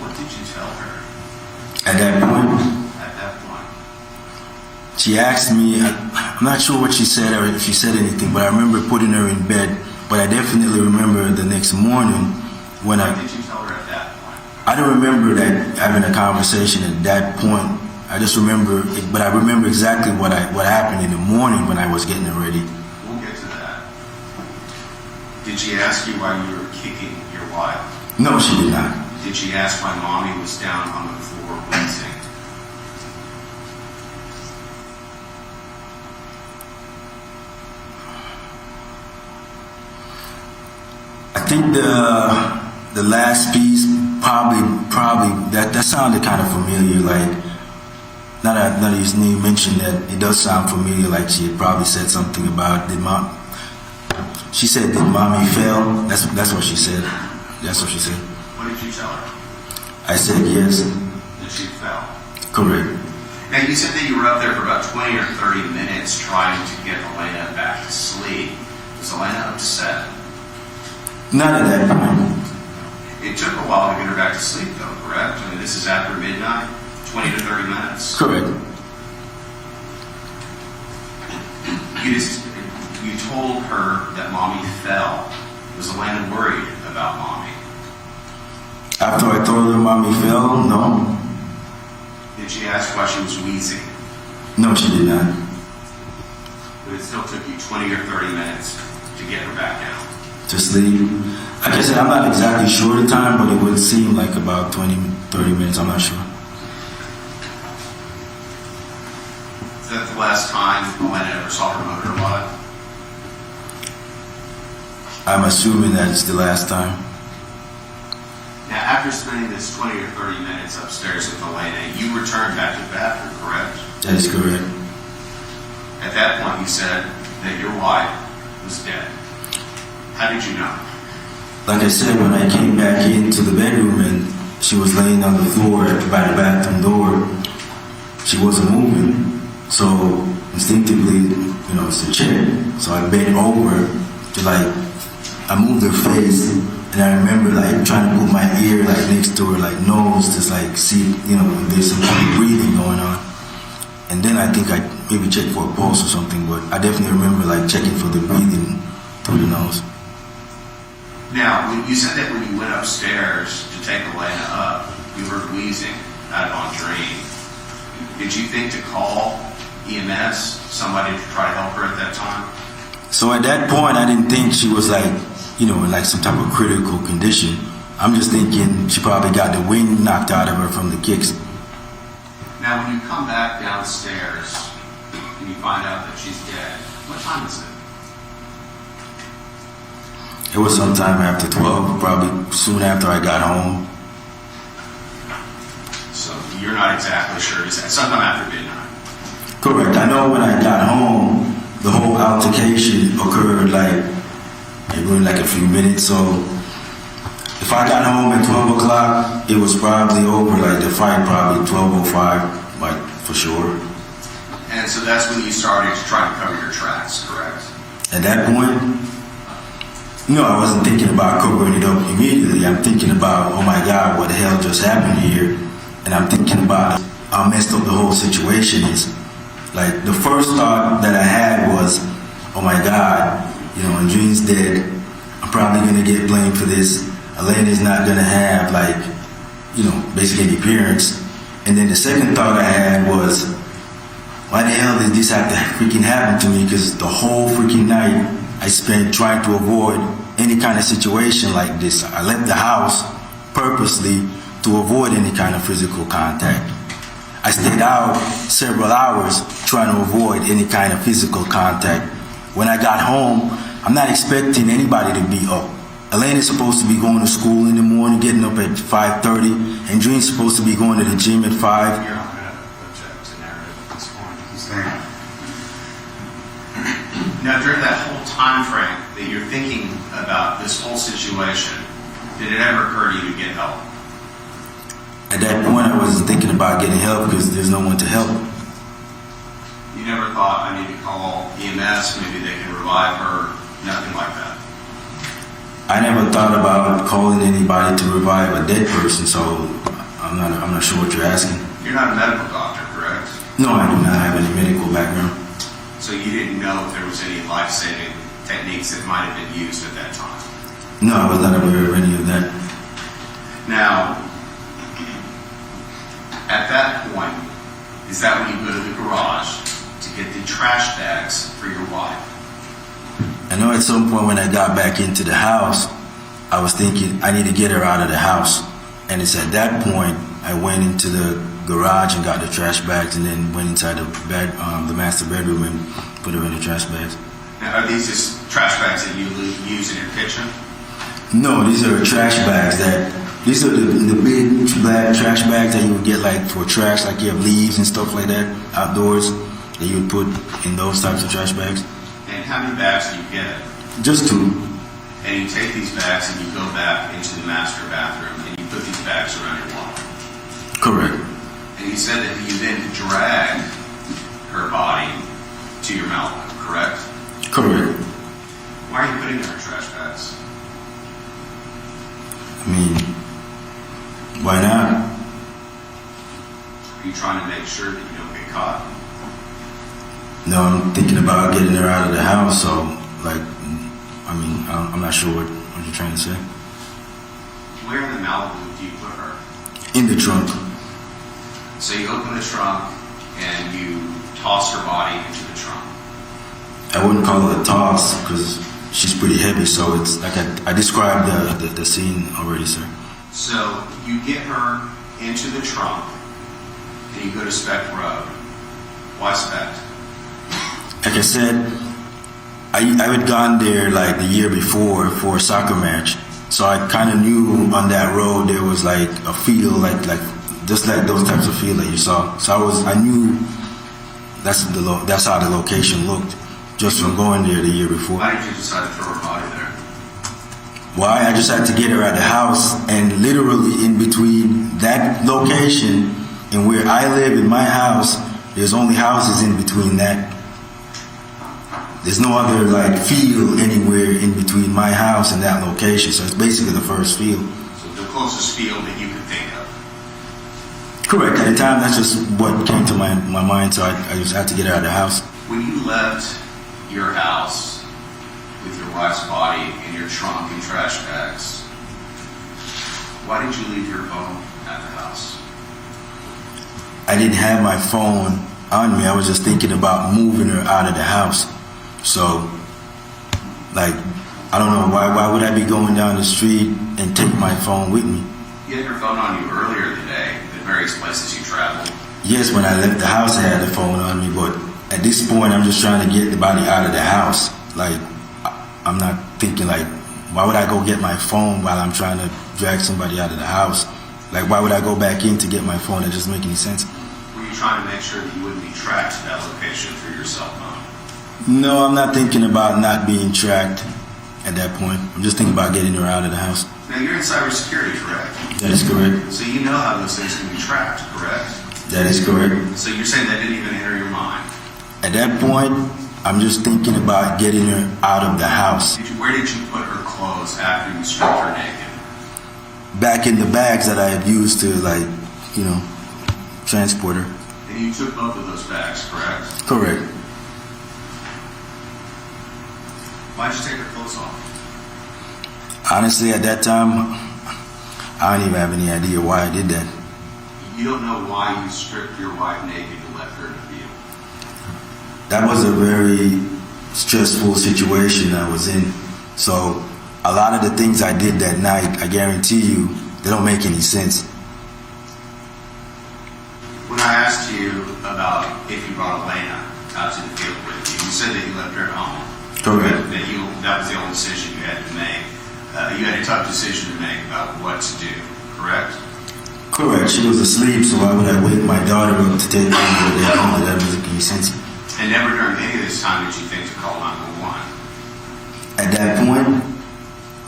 What did you tell her
At that point,
at that point?
she asked me, I'm not sure what she said or if she said anything, but I remember putting her in bed. But I definitely remember the next morning when
What did you tell her at that point?
I don't remember that having a conversation at that point. I just remember, but I remember exactly what happened in the morning when I was getting her ready.
We'll get to that. Did she ask you why you were kicking your wife?
No, she did not.
Did she ask why mommy was down on the floor wheezing?
I think the last piece probably that sounded kind of familiar. Like now that his name mentioned that, it does sound familiar. Like she had probably said something about She said, "Did mommy fail?" That's what she said. That's what she said.
What did you tell her?
I said yes.
That she fell.
Correct.
Now, you said that you were up there for about 20 or 30 minutes trying to get Elena back to sleep. Was Elena upset?
Not at that point.
It took a while to get her back to sleep, though, correct? I mean, this is after midnight, 20 to 30 minutes.
Correct.
You told her that mommy fell. Was Elena worried about mommy?
After I told her mommy fell, no.
Did she ask why she was wheezing?
No, she did not.
But it still took you 20 or 30 minutes to get her back down.
To sleep. Like I said, I'm not exactly sure the time, but it would seem like about 20, 30 minutes. I'm not sure.
Is that the last time Elena ever saw her mother alive?
I'm assuming that it's the last time.
Now, after spending this 20 or 30 minutes upstairs with Elena, you returned back to the bathroom, correct?
That is correct.
At that point, you said that your wife was dead. How did you know?
Like I said, when I came back into the bedroom and she was laying on the floor by the bathroom door, she wasn't moving. So instinctively, it's a check. So I bent over to I moved her face, and I remember trying to put my ear next to her nose, just see if there's some kind of breathing going on. And then I think I maybe checked for a pulse or something, but I definitely remember checking for the breathing through the nose.
Now, you said that when you went upstairs to take Elena up, you heard wheezing out of Andreen. Did you think to call EMS, somebody to try to help her at that time?
So at that point, I didn't think she was like, you know, in like some type of critical condition. I'm just thinking she probably got the wind knocked out of her from the kicks.
Now, when you come back downstairs and you find out that she's dead, what time is it?
It was sometime after 12, probably soon after I got home.
So you're not exactly sure. Is that sometime after midnight?
Correct. I know when I got home, the whole altercation occurred like maybe in like a few minutes. So if I got home at 12 o'clock, it was probably over. Like the fight probably 12:05, like for sure.
And so that's when you started to try to cover your tracks, correct?
At that point, no, I wasn't thinking about covering it up immediately. I'm thinking about, oh my God, what the hell just happened here? And I'm thinking about how messed up the whole situation is. Like, the first thought that I had was, oh my God, you know, Andreen's dead. I'm probably going to get blamed for this. Elena's not going to have, like, you know, basically any parents. And then the second thought I had was, why the hell did this have to freaking happen to me? Because the whole freaking night I spent trying to avoid any kind of situation like this. I left the house purposely to avoid any kind of physical contact. I stayed out several hours trying to avoid any kind of physical contact. When I got home, I'm not expecting anybody to be up. Elena's supposed to be going to school in the morning, getting up at 5:30, and Andreen's supposed to be going to the gym at 5.
You're not going to object to narrative at this point. He's there. Now, during that whole time frame that you're thinking about this whole situation, did it ever occur to you to get help?
At that point, I wasn't thinking about getting help because there's no one to help.
You never thought, I need to call EMS, maybe they can revive her, nothing like that?
I never thought about calling anybody to revive a dead person, so I'm not sure what you're asking.
You're not a medical doctor, correct?
No, I do not have any medical background.
So you didn't know if there was any life-saving techniques that might have been used at that time?
No, I was not aware of any of that.
Now, at that point, is that when you go to the garage to get the trash bags for your wife?
I know at some point when I got back into the house, I was thinking I need to get her out of the house. And it's at that point I went into the garage and got the trash bags and then went inside the master bedroom and put her in the trash bags.
Now, are these just trash bags that you use in your kitchen?
No, these are trash bags these are the big black trash bags that you would get like for trash, like you have leaves and stuff like that outdoors that you would put in those types of trash bags.
And how many bags do you get?
Just 2.
And you take these bags and you go back into the master bathroom and you put these bags around your wife?
Correct.
And you said that you then drag her body to your mouth, correct?
Correct.
Why are you putting her in trash bags?
I mean, why not?
Are you trying to make sure that you don't get caught?
No, I'm thinking about getting her out of the house, so, like, I mean, I'm not sure what you're trying to say.
Where in the Malibu do you put her?
In the trunk.
So you open the trunk and you toss her body into the trunk.
I wouldn't call it a toss because she's pretty heavy, so it's like I described the scene already, sir.
So you get her into the trunk and you go to Spec Road. Why Spec?
Like I said, I had gone there like the year before for a soccer match, so I kind of knew on that road there was like a field, like just like those types of field that you saw. So I knew that's how the location looked just from going there the year before.
Why did you decide to throw her body there?
Why? I just had to get her at the house, and literally in between that location and where I live in my house, there's only houses in between that. There's no other like field anywhere in between my house and that location, so it's basically the first field.
So the closest field that you could think of.
Correct. At the time, that's just what came to my mind, so I just had to get her out of the house.
When you left your house with your wife's body in your trunk and trash bags, why did you leave your phone at the house?
I didn't have my phone on me. I was just thinking about moving her out of the house. So, like, I don't know, why would I be going down the street and take my phone with me?
You had your phone on you earlier today at various places you traveled.
Yes, when I left the house, I had the phone on me, but at this point, I'm just trying to get the body out of the house. Like, I'm not thinking, like, why would I go get my phone while I'm trying to drag somebody out of the house? Like, why would I go back in to get my phone? That doesn't make any sense.
Were you trying to make sure that you wouldn't be tracked to that location through your cell phone?
No, I'm not thinking about not being tracked at that point. I'm just thinking about getting her out of the house.
Now, you're in cybersecurity, correct?
That is correct.
So you know how those things can be tracked, correct?
That is correct.
So you're saying that didn't even enter your mind?
At that point, I'm just thinking about getting her out of the house.
Where did you put her clothes after you stripped her naked?
Back in the bags that I had used to, like, you know, transport her.
And you took both of those bags, correct?
Correct.
Why'd you take her clothes off?
Honestly, at that time, I don't even have any idea why I did that.
You don't know why you stripped your wife naked and left her in the field?
That was a very stressful situation I was in. So a lot of the things I did that night, I guarantee you, they don't make any sense.
When I asked you about if you brought Elena out to the field with you, you said that you left her at home.
Correct.
That was the only decision you had to make. You had a tough decision to make about what to do, correct?
Correct. She was asleep, so why would I wake my daughter up to take her to their home? That doesn't make any sense.
And never during any of this time did you think to call 911?
At that point,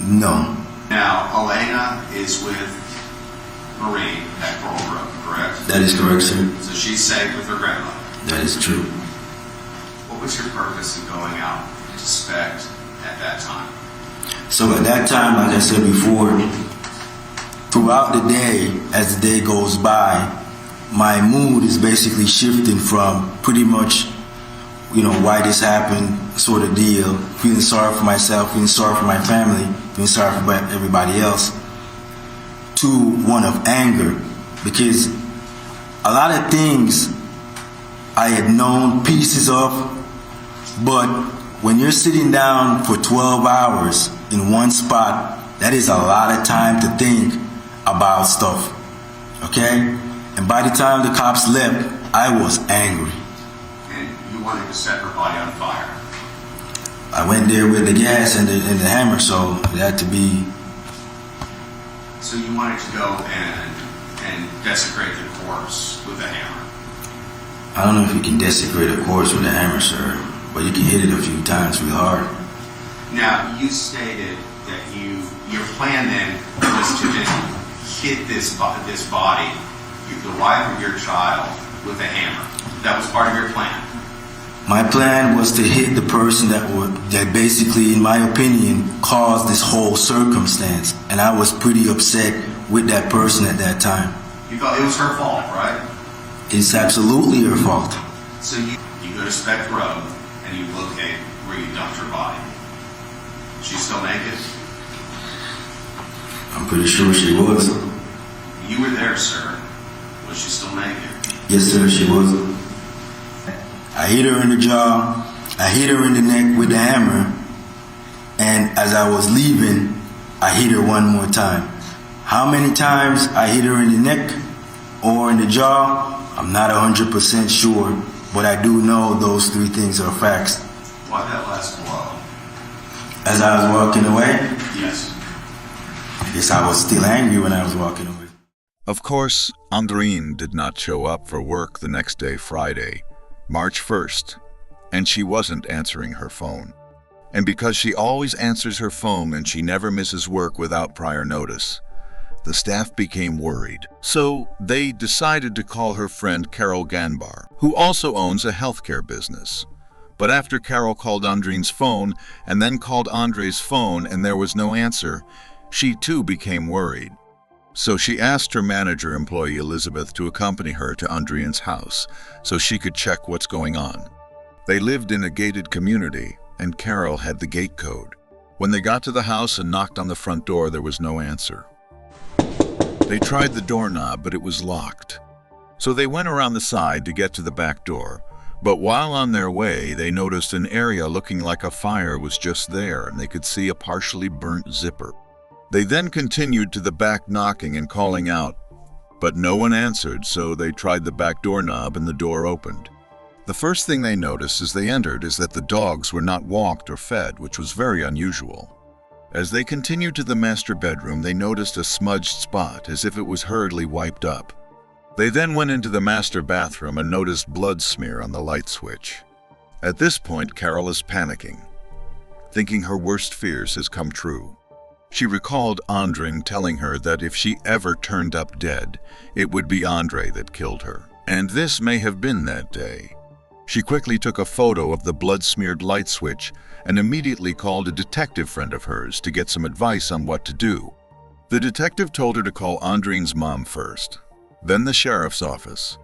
no.
Now, Elena is with Maureen at Coral Brook, correct?
That is correct, sir.
So she's safe with her grandmother.
That is true.
What was your purpose in going out to spec at that time?
So at that time, like I said before, throughout the day, as the day goes by, my mood is basically shifting from pretty much, you know, why this happened sort of deal, feeling sorry for myself, feeling sorry for my family, feeling sorry for everybody else, to one of anger. Because a lot of things I had known pieces of, but when you're sitting down for 12 hours in one spot, that is a lot of time to think about stuff, okay? And by the time the cops left, I was angry.
And you wanted to set her body on fire?
I went there with the gas and the hammer, so it had to be...
So you wanted to go and desecrate the corpse with a hammer?
I don't know if you can desecrate a corpse with a hammer, sir, but you can hit it a few times real hard.
Now, you stated that your plan then was to just hit this body, the wife of your child, with a hammer. That was part of your plan.
My plan was to hit the person that basically, in my opinion, caused this whole circumstance. And I was pretty upset with that person at that time.
You thought it was her fault, right?
It's absolutely her fault.
So you go to Spec Road and you locate where you dumped her body. She's still naked?
I'm pretty sure she was.
You were there, sir. Was she still naked?
Yes, sir, she was. I hit her in the jaw, I hit her in the neck with the hammer, and as I was leaving, I hit her one more time. How many times I hit her in the neck or in the jaw, I'm not 100% sure, but I do know those three things are facts.
Why that last blow?
As I was walking away?
Yes.
I guess I was still angry when I was walking away.
Of course, Andreen did not show up for work the next day, Friday, March 1st, and she wasn't answering her phone. And because she always answers her phone and she never misses work without prior notice, the staff became worried. So they decided to call her friend Carol Ganbar, who also owns a healthcare business. But after Carol called Andreen's phone and then called Andre's phone and there was no answer, she too became worried. So she asked her manager employee Elizabeth to accompany her to Andreen's house so she could check what's going on. They lived in a gated community, and Carol had the gate code. When they got to the house and knocked on the front door, there was no answer. They tried the doorknob, but it was locked. So they went around the side to get to the back door, but while on their way, they noticed an area looking like a fire was just there, and they could see a partially burnt zipper. They then continued to the back, knocking and calling out, but no one answered, so they tried the back doorknob and the door opened. The first thing they noticed as they entered is that the dogs were not walked or fed, which was very unusual. As they continued to the master bedroom, they noticed a smudged spot as if it was hurriedly wiped up. They then went into the master bathroom and noticed blood smear on the light switch. At this point, Carol is panicking, thinking her worst fears has come true. She recalled Andreen telling her that if she ever turned up dead, it would be Andre that killed her, and this may have been that day. She quickly took a photo of the blood-smeared light switch and immediately called a detective friend of hers to get some advice on what to do. The detective told her to call Andreen's mom first, then the sheriff's office,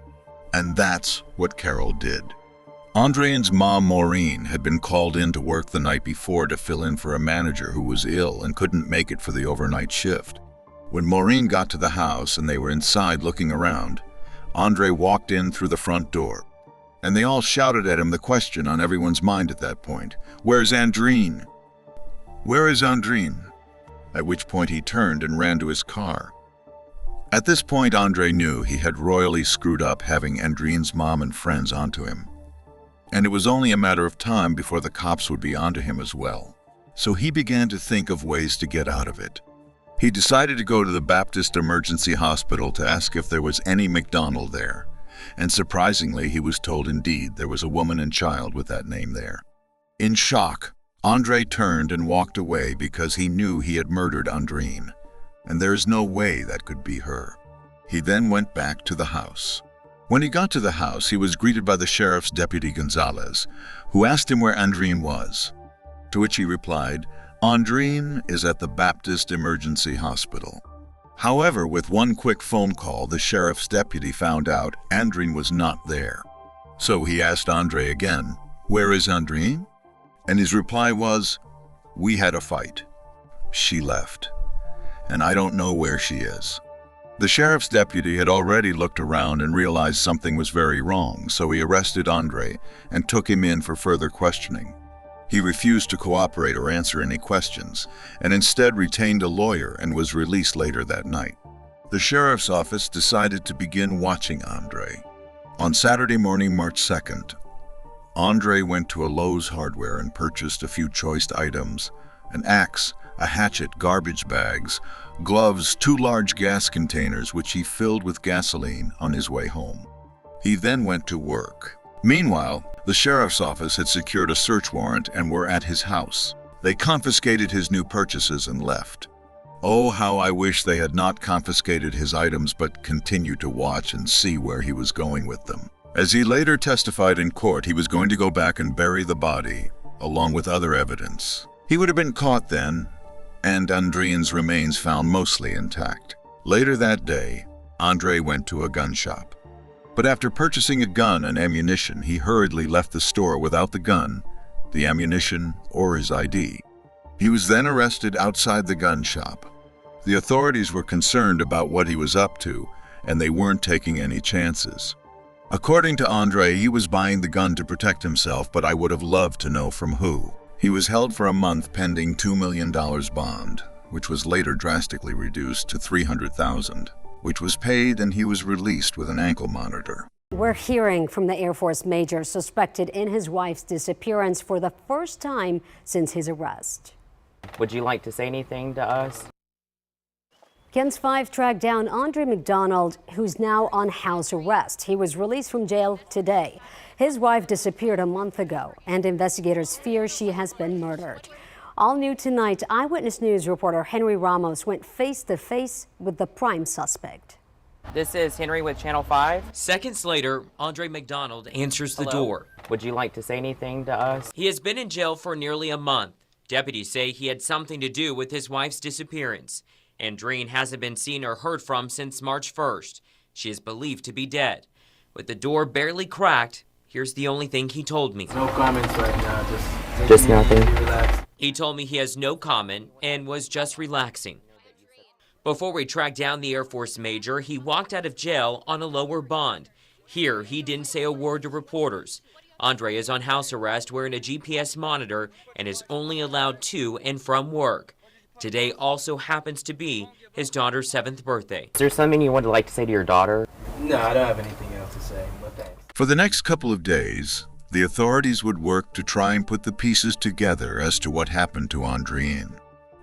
and that's what Carol did. Andreen's mom, Maureen, had been called in to work the night before to fill in for a manager who was ill and couldn't make it for the overnight shift. When Maureen got to the house and they were inside looking around, Andre walked in through the front door, and they all shouted at him the question on everyone's mind at that point: "Where's Andreen? Where is Andreen?" At which point he turned and ran to his car. At this point, Andre knew he had royally screwed up having Andreen's mom and friends onto him. And it was only a matter of time before the cops would be onto him as well. So he began to think of ways to get out of it. He decided to go to the Baptist Emergency Hospital to ask if there was any McDonald there. And surprisingly, he was told indeed there was a woman and child with that name there. In shock, Andre turned and walked away because he knew he had murdered Andreen, and there is no way that could be her. He then went back to the house. When he got to the house, he was greeted by the sheriff's deputy Gonzalez, who asked him where Andreen was, to which he replied, "Andreen is at the Baptist Emergency Hospital." However, with one quick phone call, the sheriff's deputy found out Andreen was not there. So he asked Andre again, "Where is Andreen?" And his reply was, "We had a fight. She left, and I don't know where she is." The sheriff's deputy had already looked around and realized something was very wrong, so he arrested Andre and took him in for further questioning. He refused to cooperate or answer any questions, and instead retained a lawyer and was released later that night. The sheriff's office decided to begin watching Andre. On Saturday morning, March 2nd, Andre went to a Lowe's Hardware and purchased a few choice items: an axe, a hatchet, garbage bags, gloves, 2 large gas containers which he filled with gasoline on his way home. He then went to work. Meanwhile, the sheriff's office had secured a search warrant and were at his house. They confiscated his new purchases and left. Oh, how I wish they had not confiscated his items but continued to watch and see where he was going with them. As he later testified in court, he was going to go back and bury the body, along with other evidence. He would have been caught then, and Andreen's remains found mostly intact. Later that day, Andre went to a gun shop. But after purchasing a gun and ammunition, he hurriedly left the store without the gun, the ammunition, or his ID. He was then arrested outside the gun shop. The authorities were concerned about what he was up to, and they weren't taking any chances. According to Andre, he was buying the gun to protect himself, but I would have loved to know from who. He was held for a month pending $2 million bond, which was later drastically reduced to $300,000, which was paid, and he was released with an ankle monitor.
We're hearing from the Air Force major suspected in his wife's disappearance for the first time since his arrest.
Would you like to say anything to us?
KENS 5 tracked down Andreen McDonald, who's now on house arrest. He was released from jail today. His wife disappeared a month ago, and investigators fear she has been murdered. All new tonight, Eyewitness News reporter Henry Ramos went face-to-face with the prime suspect.
This is Henry with Channel 5.
Seconds later, Andreen McDonald answers the door.
Would you like to say anything to us?
He has been in jail for nearly a month. Deputies say he had something to do with his wife's disappearance. Andreen hasn't been seen or heard from since March 1st. She is believed to be dead. With the door barely cracked, here's the only thing he told me.
No comments right now, just
Just nothing.
He told me he has no comment and was just relaxing. Before we tracked down the Air Force major, he walked out of jail on a lower bond. Here, he didn't say a word to reporters. Andre is on house arrest wearing a GPS monitor and is only allowed to and from work. Today also happens to be his daughter's 7th birthday.
Is there something you would like to say to your daughter?
No, I don't have anything else to say, but thanks.
For the next couple of days, the authorities would work to try and put the pieces together as to what happened to Andreen.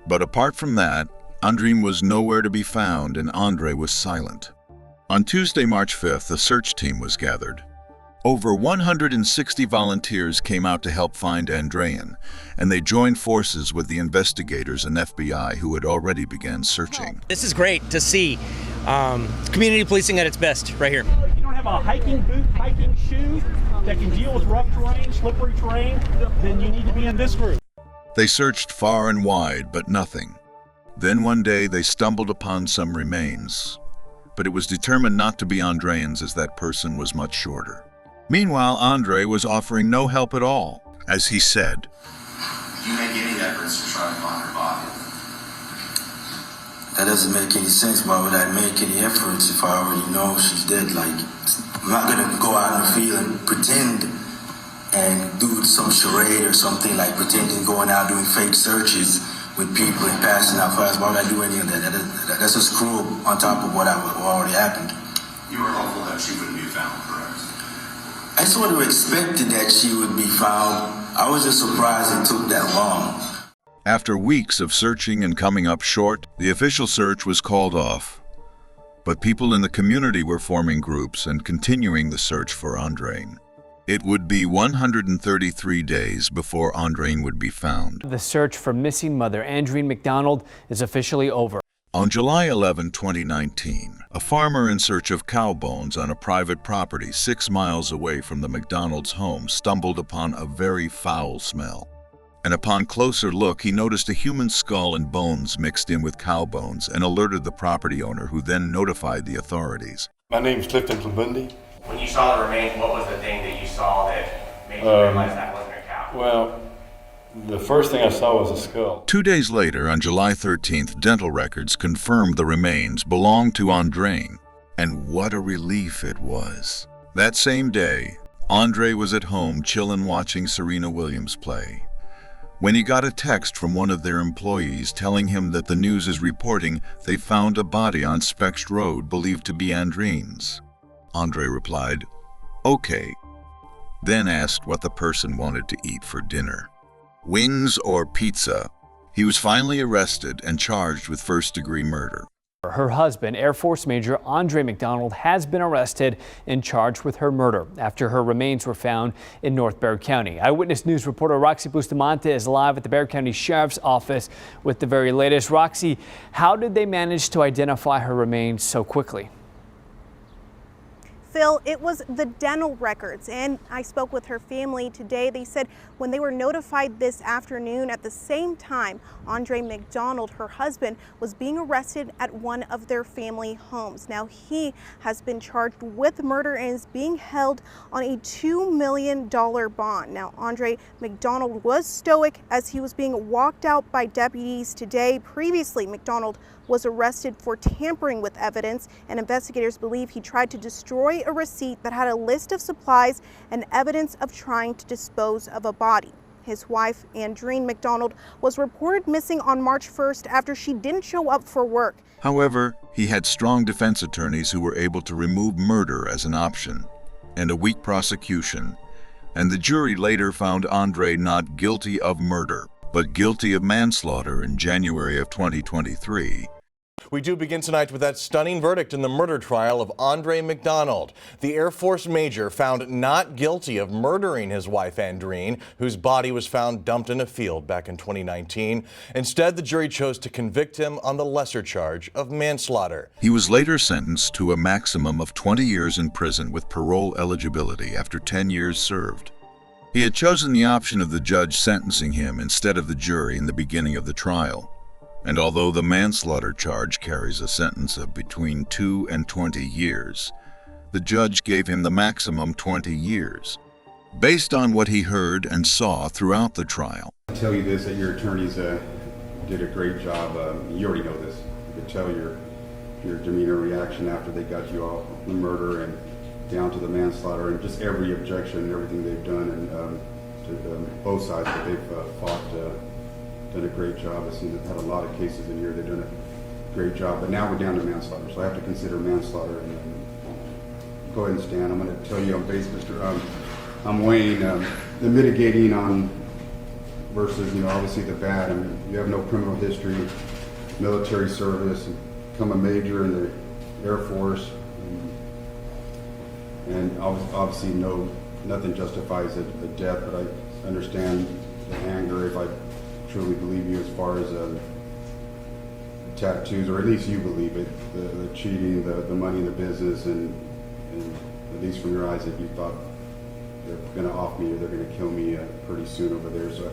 But apart from that, Andreen was nowhere to be found and Andre was silent. On Tuesday, March 5th, a search team was gathered. Over 160 volunteers came out to help find Andreen, and they joined forces with the investigators and FBI who had already begun searching.
This is great to see community policing at its best right here.
If you don't have a hiking boot, hiking shoe that can deal with rough terrain, slippery terrain, then you need to be in this group.
They searched far and wide, but nothing. Then one day they stumbled upon some remains, but it was determined not to be Andreen's as that person was much shorter. Meanwhile, Andre was offering no help at all. As he said,
Do you make any efforts to try to find her body?
That doesn't make any sense. Why would I make any efforts if I already know she's dead? Like, I'm not gonna go out in the field and pretend and do some charade or something, like pretending going out doing fake searches with people and passing out fires. Why would I do any of that? That's just cruel on top of what already happened.
You were hopeful that she wouldn't be found, correct?
I sort of expected that she would be found. I was just surprised it took that long.
after weeks of searching and coming up short, the official search was called off. But people in the community were forming groups and continuing the search for Andreen. It would be 133 days before Andreen would be found.
The search for missing mother Andreen McDonald is officially over.
On July 11, 2019, a farmer in search of cow bones on a private property 6 miles away from the McDonald's home stumbled upon a very foul smell. And upon closer look, he noticed a human skull and bones mixed in with cow bones and alerted the property owner, who then notified the authorities.
My name is Clifton Bundy.
When you saw the remains, what was the thing that you saw that made you realize that wasn't a cow?
Well, the first thing I saw was a skull.
2 days later, on July 13th, dental records confirmed the remains belonged to Andreen. And what a relief it was. That same day, Andre was at home chillin' watching Serena Williams play, when he got a text from one of their employees telling him that the news is reporting they found a body on Specht Road believed to be Andreen's. Andre replied, "Okay," then asked what the person wanted to eat for dinner. Wings or pizza? He was finally arrested and charged with first-degree murder.
Her husband, Air Force Major Andreen McDonald, has been arrested and charged with her murder after her remains were found in North Bexar County. Eyewitness News reporter Roxy Bustamante is live at the Bexar County Sheriff's Office with the very latest. Roxy, how did they manage to identify her remains so quickly?
Phil, it was the dental records, and I spoke with her family today. They said when they were notified this afternoon, at the same time, Andreen McDonald, her husband, was being arrested at one of their family homes. Now, he has been charged with murder and is being held on a $2 million bond. Now, Andreen McDonald was stoic as he was being walked out by deputies today. Previously, McDonald was arrested for tampering with evidence, and investigators believe he tried to destroy a receipt that had a list of supplies and evidence of trying to dispose of a body. His wife, Andreen McDonald, was reported missing on March 1st after she didn't show up for work.
However, he had strong defense attorneys who were able to remove murder as an option and a weak prosecution, and the jury later found Andre not guilty of murder, but guilty of manslaughter in January of 2023.
We do begin tonight with that stunning verdict in the murder trial of Andreen McDonald. The Air Force major found not guilty of murdering his wife Andreen, whose body was found dumped in a field back in 2019. Instead, the jury chose to convict him on the lesser charge of manslaughter.
He was later sentenced to a maximum of 20 years in prison with parole eligibility after 10 years served. He had chosen the option of the judge sentencing him instead of the jury in the beginning of the trial. And although the manslaughter charge carries a sentence of between 2 and 20 years, the judge gave him the maximum 20 years. Based on what he heard and saw throughout the trial,
I tell you this, that your attorneys did a great job. You already know this. You could tell your demeanor, reaction after they got you off the murder and down to the manslaughter, and just every objection and everything they've done, and to both sides that they've fought, done a great job. I've seen they've had a lot of cases in here. They've done a great job, but now we're down to manslaughter, so I have to consider manslaughter. And go ahead and stand. I'm going to tell you on base, Mr. I'm weighing the mitigating on versus, obviously the bad. I mean, you have no criminal history, military service, become a major in the Air Force, and obviously nothing justifies a death, but I understand the anger if I truly believe you as far as tattoos, or at least you believe it, the cheating, the money in the business, and at least from your eyes that you thought they're going to off me or they're going to kill me pretty soon over there. So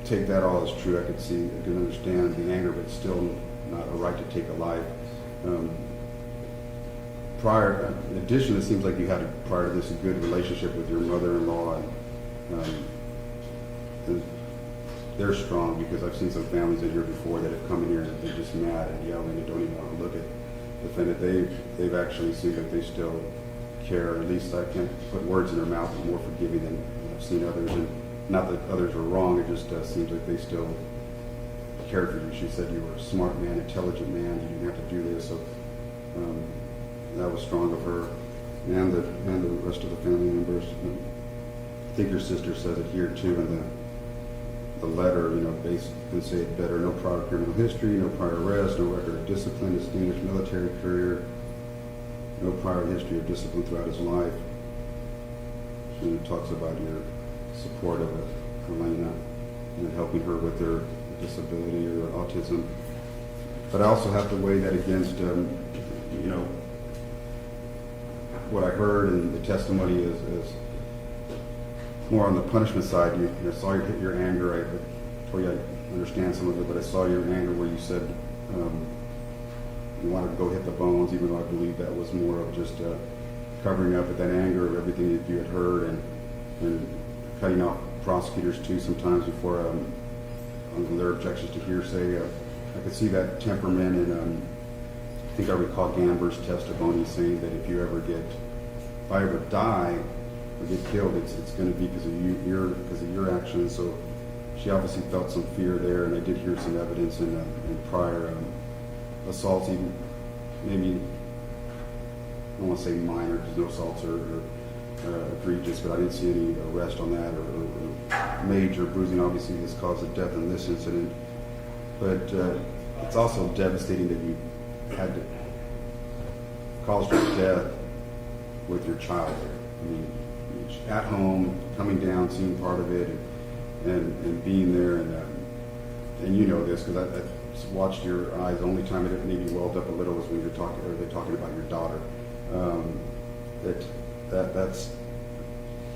take that all as true. I can understand the anger, but still not a right to take a life. In addition, it seems like you had prior to this a good relationship with your mother-in-law, and they're strong, because I've seen some families in here before that have come in here and they're just mad and yelling and don't even want to look at the defendant. They've actually seemed like they still care. At least I can't put words in their mouth, but more forgiving than I've seen others. And not that others were wrong, it just seems like they still cared for you. She said you were a smart man, intelligent man, you didn't have to do this. So that was strong of her and the rest of the family members. I think your sister says it here too in the letter, basically say it better. No prior criminal history, no prior arrest, no record of discipline, distinguished military career, no prior history of discipline throughout his life. She talks about your support of Elena and helping her with her disability or autism. But I also have to weigh that against, what I heard in the testimony is more on the punishment side. I saw your anger. I told you I understand some of it, but I saw your anger where you said you wanted to go hit the bones, even though I believe that was more of just covering up with that anger of everything that you had heard, and cutting off prosecutors too sometimes before on their objections to hearsay. I could see that temperament, and I think I recall Gamber's testimony saying that if I ever die or get killed, it's going to be because of your actions. So she obviously felt some fear there, and I did hear some evidence in prior assaults, even maybe, I don't want to say minor because no assaults are egregious, but I didn't see any arrest on that or major bruising. Obviously this caused the death in this incident, but it's also devastating that you had to cause your death with your child there. I mean, at home, coming down, seeing part of it, and being there, and you know this because I watched your eyes. The only time it maybe welled up a little was when they're talking about your daughter. That's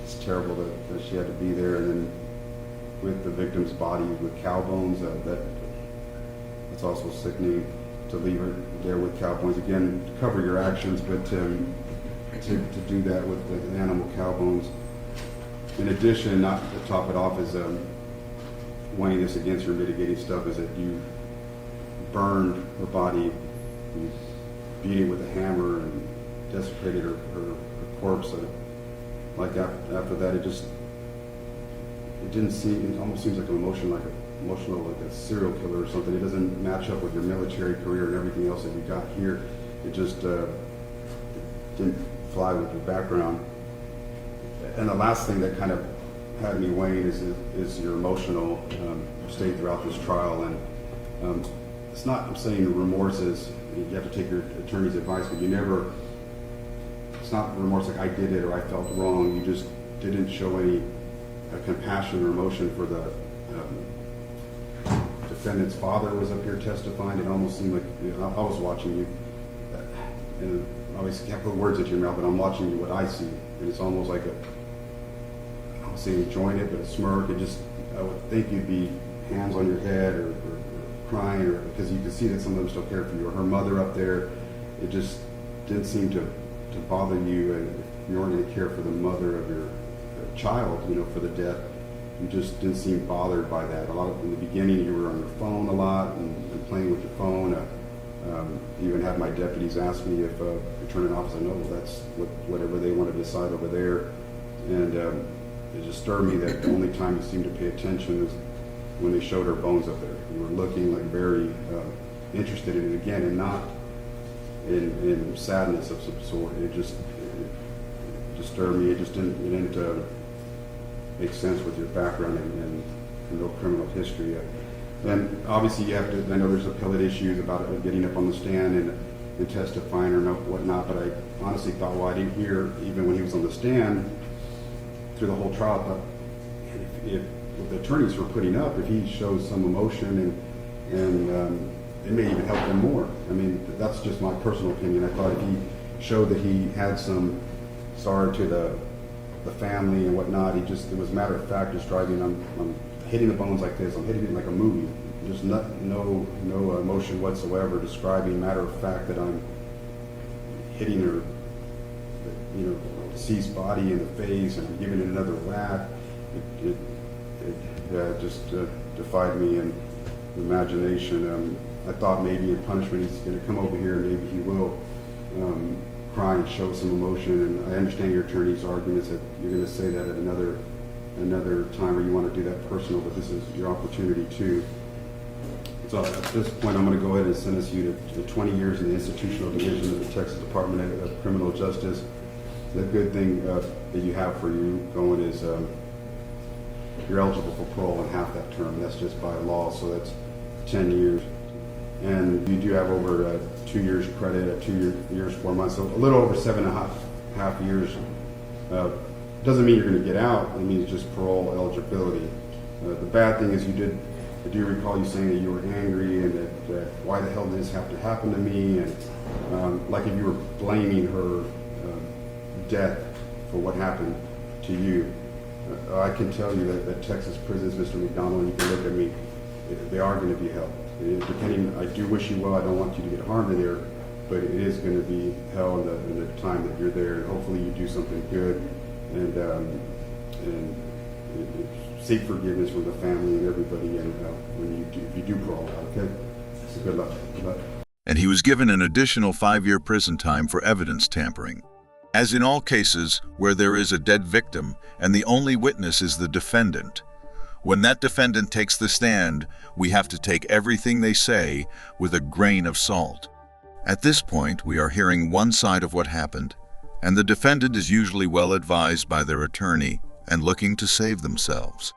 it's terrible that she had to be there, and then with the victim's body with cow bones. That's also sickening to leave her there with cow bones. Again, to cover your actions, but to do that with the animal cow bones. In addition, not to top it off, is weighing this against your mitigating stuff, is that you burned her body, you beat it with a hammer, and desecrated her corpse. After that, it didn't seem. It almost seems like an emotional, like a serial killer or something. It doesn't match up with your military career and everything else that you got here. It just didn't fly with your background. And the last thing that kind of had me weighing is your emotional state throughout this trial. And it's not, I'm saying remorse is, you have to take your attorney's advice, but you never, it's not remorse like I did it or I felt wrong. You just didn't show any compassion or emotion for the defendant's father was up here testifying. It almost seemed like, I was watching you, and obviously can't put words into your mouth, but I'm watching you, what I see. And it's almost like I don't say enjoying it, but a smirk. I would think you'd be hands on your head or crying, or because you could see that some of them still care for you. Or her mother up there, it just didn't seem to bother you. And you weren't going to care for the mother of your child, for the death. You just didn't seem bothered by that. In the beginning, you were on your phone a lot and playing with your phone. Even had my deputies ask me if returning officer, no, that's whatever they want to decide over there. And it disturbed me that the only time you seemed to pay attention is when they showed her bones up there. You were looking like very interested in it again, and not in sadness of some sort. It disturbed me. It didn't make sense with your background and no criminal history. And obviously you have to, I know there's appellate issues about getting up on the stand and testifying or whatnot, but I honestly thought, well, I didn't hear, even when he was on the stand, through the whole trial, I thought, if the attorneys were putting up, if he shows some emotion and it may even help them more. I mean, that's just my personal opinion. I thought if he showed that he had some sorrow to the family and whatnot, it was a matter of fact, just driving, I'm hitting the bones like this, I'm hitting it like a movie. Just no emotion whatsoever, describing matter of fact that I'm hitting her, deceased body in the face and giving it another whack. It just defied me and imagination. I thought maybe in punishment he's going to come over here and maybe he will cry and show some emotion. And I understand your attorney's arguments that you're going to say that at another time where you want to do that personal, but this is your opportunity too. So at this point, I'm going to go ahead and sentence you to 20 years in the institutional division of the Texas Department of Criminal Justice. The good thing that you have for you going is you're eligible for parole in half that term. That's just by law, so that's 10 years. And you do have over 2 years credit, 2 years, 4 months, so a little over 7.5 years. Doesn't mean you're going to get out. It means just parole eligibility. The bad thing is I do recall you saying that you were angry and that why the hell did this have to happen to me, and like if you were blaming her death for what happened to you. I can tell you that Texas prisons, Mr. McDonald, and you can look at me, they are going to be hell. Depending, I do wish you well. I don't want you to get harmed in there, but it is going to be hell in the time that you're there. And hopefully you do something good and seek forgiveness from the family and everybody. And if you do parole out, okay? So good luck. Good luck.
And he was given an additional 5-year prison time for evidence tampering. As in all cases where there is a dead victim and the only witness is the defendant, when that defendant takes the stand, we have to take everything they say with a grain of salt. At this point, we are hearing one side of what happened, and the defendant is usually well advised by their attorney and looking to save themselves.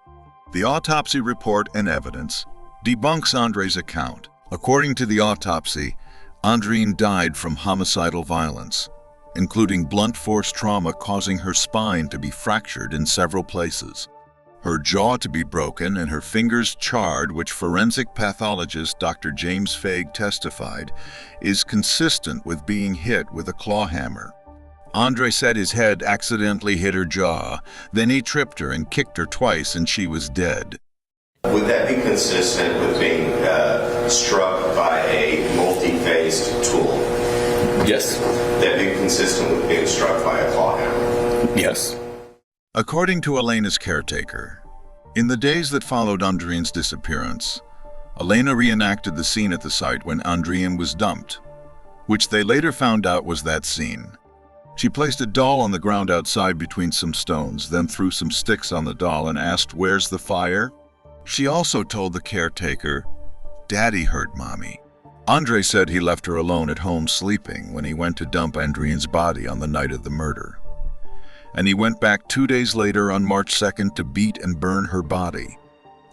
The autopsy report and evidence debunks Andre's account. According to the autopsy, Andreen died from homicidal violence, including blunt force trauma causing her spine to be fractured in several places, her jaw to be broken and her fingers charred, which forensic pathologist Dr. James Faig testified is consistent with being hit with a claw hammer. Andre said his head accidentally hit her jaw, then he tripped her and kicked her twice and she was dead.
Would that be consistent with being struck by a multi-faced tool?
Yes.
That be consistent with being struck by a claw hammer?
Yes.
According to Elena's caretaker, in the days that followed Andreen's disappearance, Elena reenacted the scene at the site when Andreen was dumped, which they later found out was that scene. She placed a doll on the ground outside between some stones, then threw some sticks on the doll and asked, "Where's the fire?" She also told the caretaker, "Daddy hurt Mommy." Andre said he left her alone at home sleeping when he went to dump Andreen's body on the night of the murder. And he went back 2 days later on March 2nd to beat and burn her body.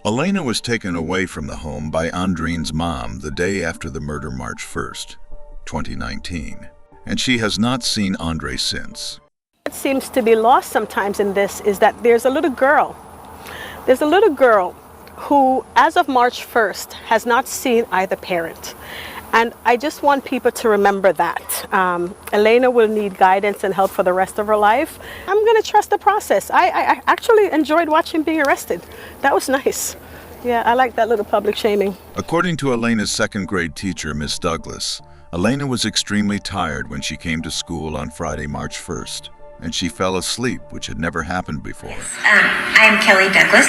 Elena was taken away from the home by Andreen's mom the day after the murder, March 1st, 2019, and she has not seen Andre since.
What seems to be lost sometimes in this is that there's a little girl. There's a little girl who, as of March 1st, has not seen either parent. And I just want people to remember that. Elena will need guidance and help for the rest of her life. I'm going to trust the process. I actually enjoyed watching being arrested. That was nice. Yeah, I like that little public shaming.
According to Elena's second-grade teacher, Miss Douglas, Elena was extremely tired when she came to school on Friday, March 1st. and she fell asleep, which had never happened before.
I'm Kelly Douglas.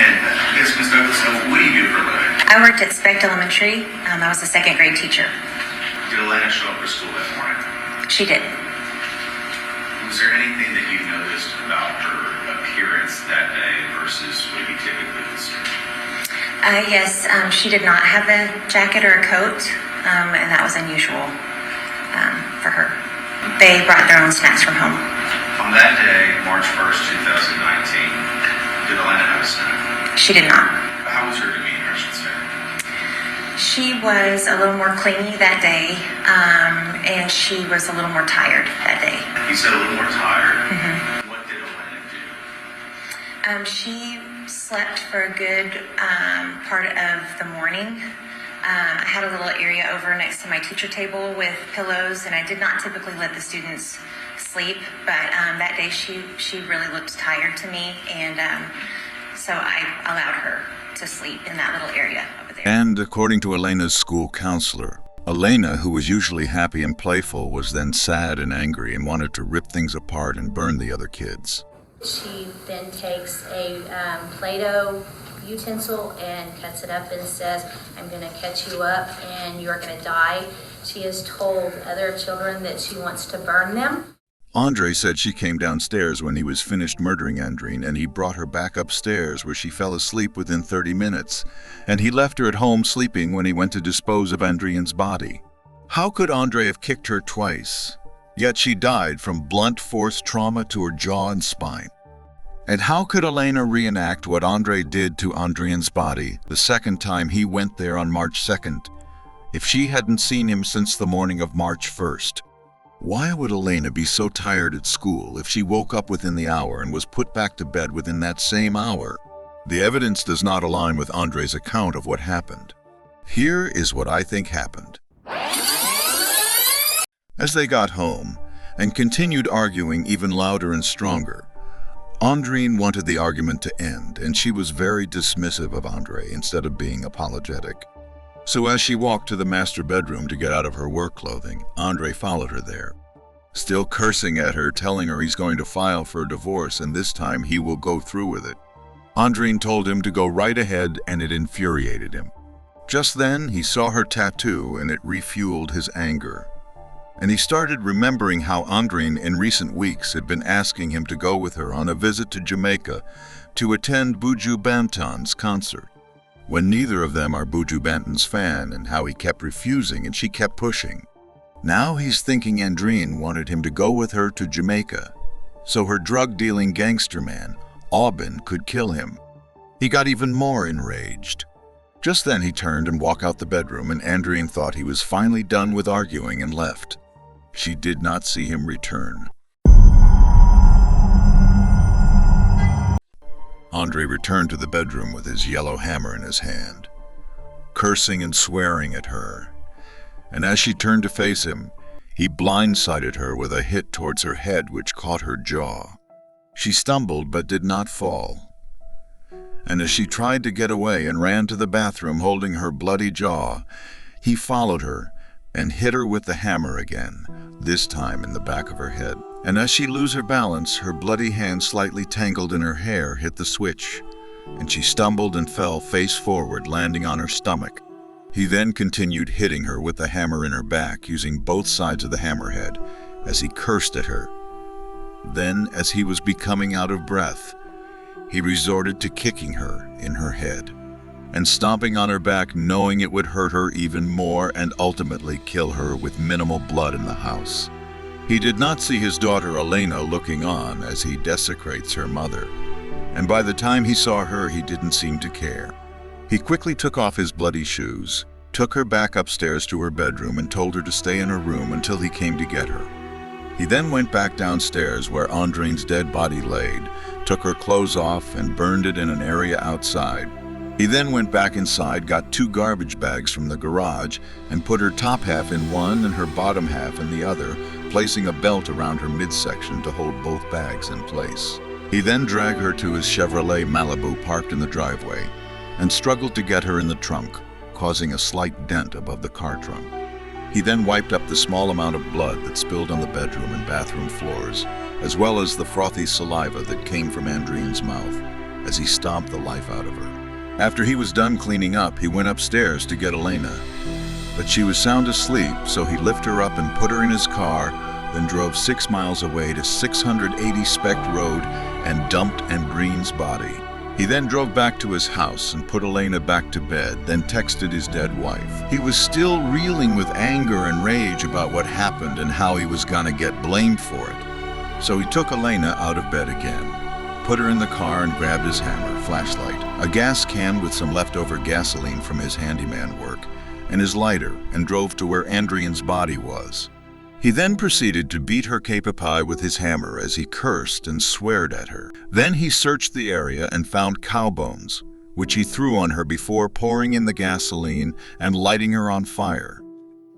Yes, Ms. Douglas, what do you do for a living?
I worked at Specht Elementary. I was a second grade teacher.
Did Elena show up for school that morning?
She did.
Was there anything that you noticed about her appearance that day versus what you typically would see?
Yes, she did not have a jacket or a coat, and that was unusual for her. They brought their own snacks from home.
On that day, March 1st, 2019, did Elena have a snack?
She did not.
How was her demeanor, I should say?
She was a little more clingy that day, and she was a little more tired that day.
You said a little more tired.
Mm-hmm.
What did Elena do?
She slept for a good part of the morning. I had a little area over next to my teacher table with pillows, and I did not typically let the students sleep, but that day she really looked tired to me, and so I allowed her to sleep in that little area over there.
And according to Elena's school counselor, Elena, who was usually happy and playful, was then sad and angry and wanted to rip things apart and burn the other kids.
She then takes a Play-Doh utensil and cuts it up and says, "I'm going to cut you up and you're going to die." She has told other children that she wants to burn them.
Andre said she came downstairs when he was finished murdering Andreen, and he brought her back upstairs where she fell asleep within 30 minutes, and he left her at home sleeping when he went to dispose of Andreen's body. How could Andre have kicked her twice? Yet she died from blunt force trauma to her jaw and spine. And how could Elena reenact what Andre did to Andreen's body the second time he went there on March 2nd, if she hadn't seen him since the morning of March 1st? Why would Elena be so tired at school if she woke up within the hour and was put back to bed within that same hour? The evidence does not align with Andre's account of what happened. Here is what I think happened. As they got home and continued arguing even louder and stronger, Andreen wanted the argument to end, and she was very dismissive of Andre instead of being apologetic. So as she walked to the master bedroom to get out of her work clothing, Andre followed her there, still cursing at her, telling her he's going to file for a divorce and this time he will go through with it. Andreen told him to go right ahead, and it infuriated him. Just then, he saw her tattoo and it refueled his anger. And he started remembering how Andreen in recent weeks had been asking him to go with her on a visit to Jamaica to attend Buju Banton's concert, when neither of them are Buju Banton's fan, and how he kept refusing and she kept pushing. Now he's thinking Andreen wanted him to go with her to Jamaica, so her drug-dealing gangster man, Aubin, could kill him. He got even more enraged. Just then he turned and walked out the bedroom, and Andreen thought he was finally done with arguing and left. She did not see him return. Andre returned to the bedroom with his yellow hammer in his hand, cursing and swearing at her. And as she turned to face him, he blindsided her with a hit towards her head which caught her jaw. She stumbled but did not fall. And as she tried to get away and ran to the bathroom holding her bloody jaw, he followed her and hit her with the hammer again, this time in the back of her head. And as she lost her balance, her bloody hand slightly tangled in her hair hit the switch, and she stumbled and fell face forward, landing on her stomach. He then continued hitting her with the hammer in her back, using both sides of the hammerhead, as he cursed at her. Then, as he was becoming out of breath, he resorted to kicking her in her head and stomping on her back, knowing it would hurt her even more and ultimately kill her with minimal blood in the house. He did not see his daughter Elena looking on as he desecrates her mother, and by the time he saw her, he didn't seem to care. He quickly took off his bloody shoes, took her back upstairs to her bedroom, and told her to stay in her room until he came to get her. He then went back downstairs where Andreen's dead body laid, took her clothes off, and burned it in an area outside. He then went back inside, got 2 garbage bags from the garage, and put her top half in one and her bottom half in the other, placing a belt around her midsection to hold both bags in place. He then dragged her to his Chevrolet Malibu parked in the driveway and struggled to get her in the trunk, causing a slight dent above the car trunk. He then wiped up the small amount of blood that spilled on the bedroom and bathroom floors as well as the frothy saliva that came from Andreen's mouth as he stomped the life out of her. After he was done cleaning up, he went upstairs to get Elena. But she was sound asleep, so he lifted her up and put her in his car, then drove 6 miles away to 680 Speck Road and dumped Andreen's body. He then drove back to his house and put Elena back to bed, then texted his dead wife. He was still reeling with anger and rage about what happened and how he was gonna get blamed for it. So he took Elena out of bed again, put her in the car and grabbed his hammer, flashlight, a gas can with some leftover gasoline from his handyman work, and his lighter, and drove to where Andreen's body was. He then proceeded to beat her capapai with his hammer as he cursed and sweared at her. Then he searched the area and found cow bones, which he threw on her before pouring in the gasoline and lighting her on fire.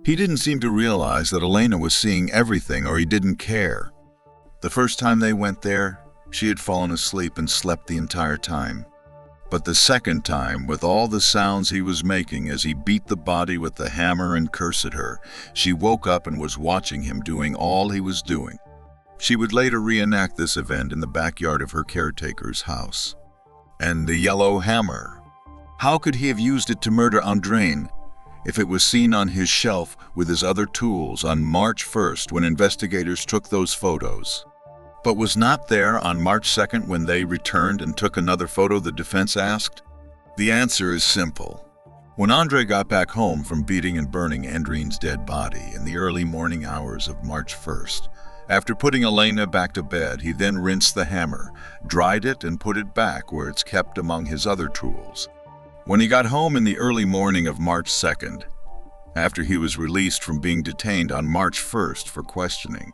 He didn't seem to realize that Elena was seeing everything, or he didn't care. The first time they went there, she had fallen asleep and slept the entire time. But the second time, with all the sounds he was making as he beat the body with the hammer and cursed at her, she woke up and was watching him doing all he was doing. She would later reenact this event in the backyard of her caretaker's house. And the yellow hammer. How could he have used it to murder Andreen if it was seen on his shelf with his other tools on March 1st when investigators took those photos? But was not there on March 2nd when they returned and took another photo, the defense asked? The answer is simple. When Andre got back home from beating and burning Andreen's dead body in the early morning hours of March 1st, after putting Elena back to bed, he then rinsed the hammer, dried it, and put it back where it's kept among his other tools. When he got home in the early morning of March 2nd, after he was released from being detained on March 1st for questioning,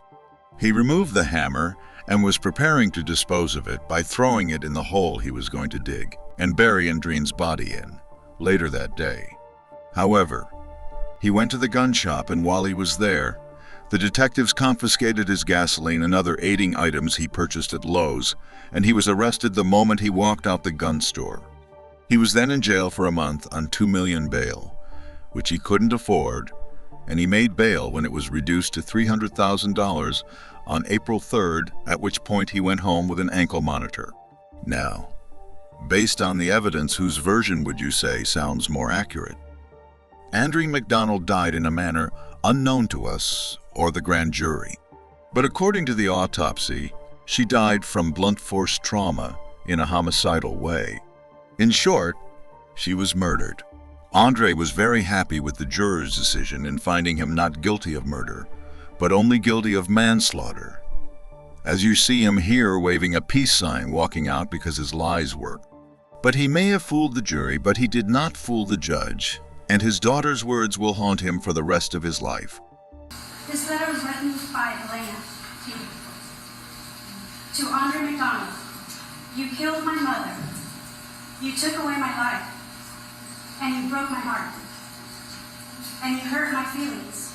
he removed the hammer and was preparing to dispose of it by throwing it in the hole he was going to dig and bury Andreen's body in later that day. However, he went to the gun shop, and while he was there, the detectives confiscated his gasoline and other aiding items he purchased at Lowe's, and he was arrested the moment he walked out the gun store. He was then in jail for a month on $2 million bail, which he couldn't afford, and he made bail when it was reduced to $300,000 on April 3rd, at which point he went home with an ankle monitor. Now, based on the evidence, whose version would you say sounds more accurate? Andreen McDonald died in a manner unknown to us or the grand jury. But according to the autopsy, she died from blunt force trauma in a homicidal way. In short, she was murdered. Andre was very happy with the juror's decision in finding him not guilty of murder, but only guilty of manslaughter. As you see him here waving a peace sign walking out because his lies worked. But he may have fooled the jury, but he did not fool the judge, and his daughter's words will haunt him for the rest of his life.
This letter was written by Elena to Andreen McDonald. You killed my mother. You took away my life. And you broke my heart. And you hurt my feelings.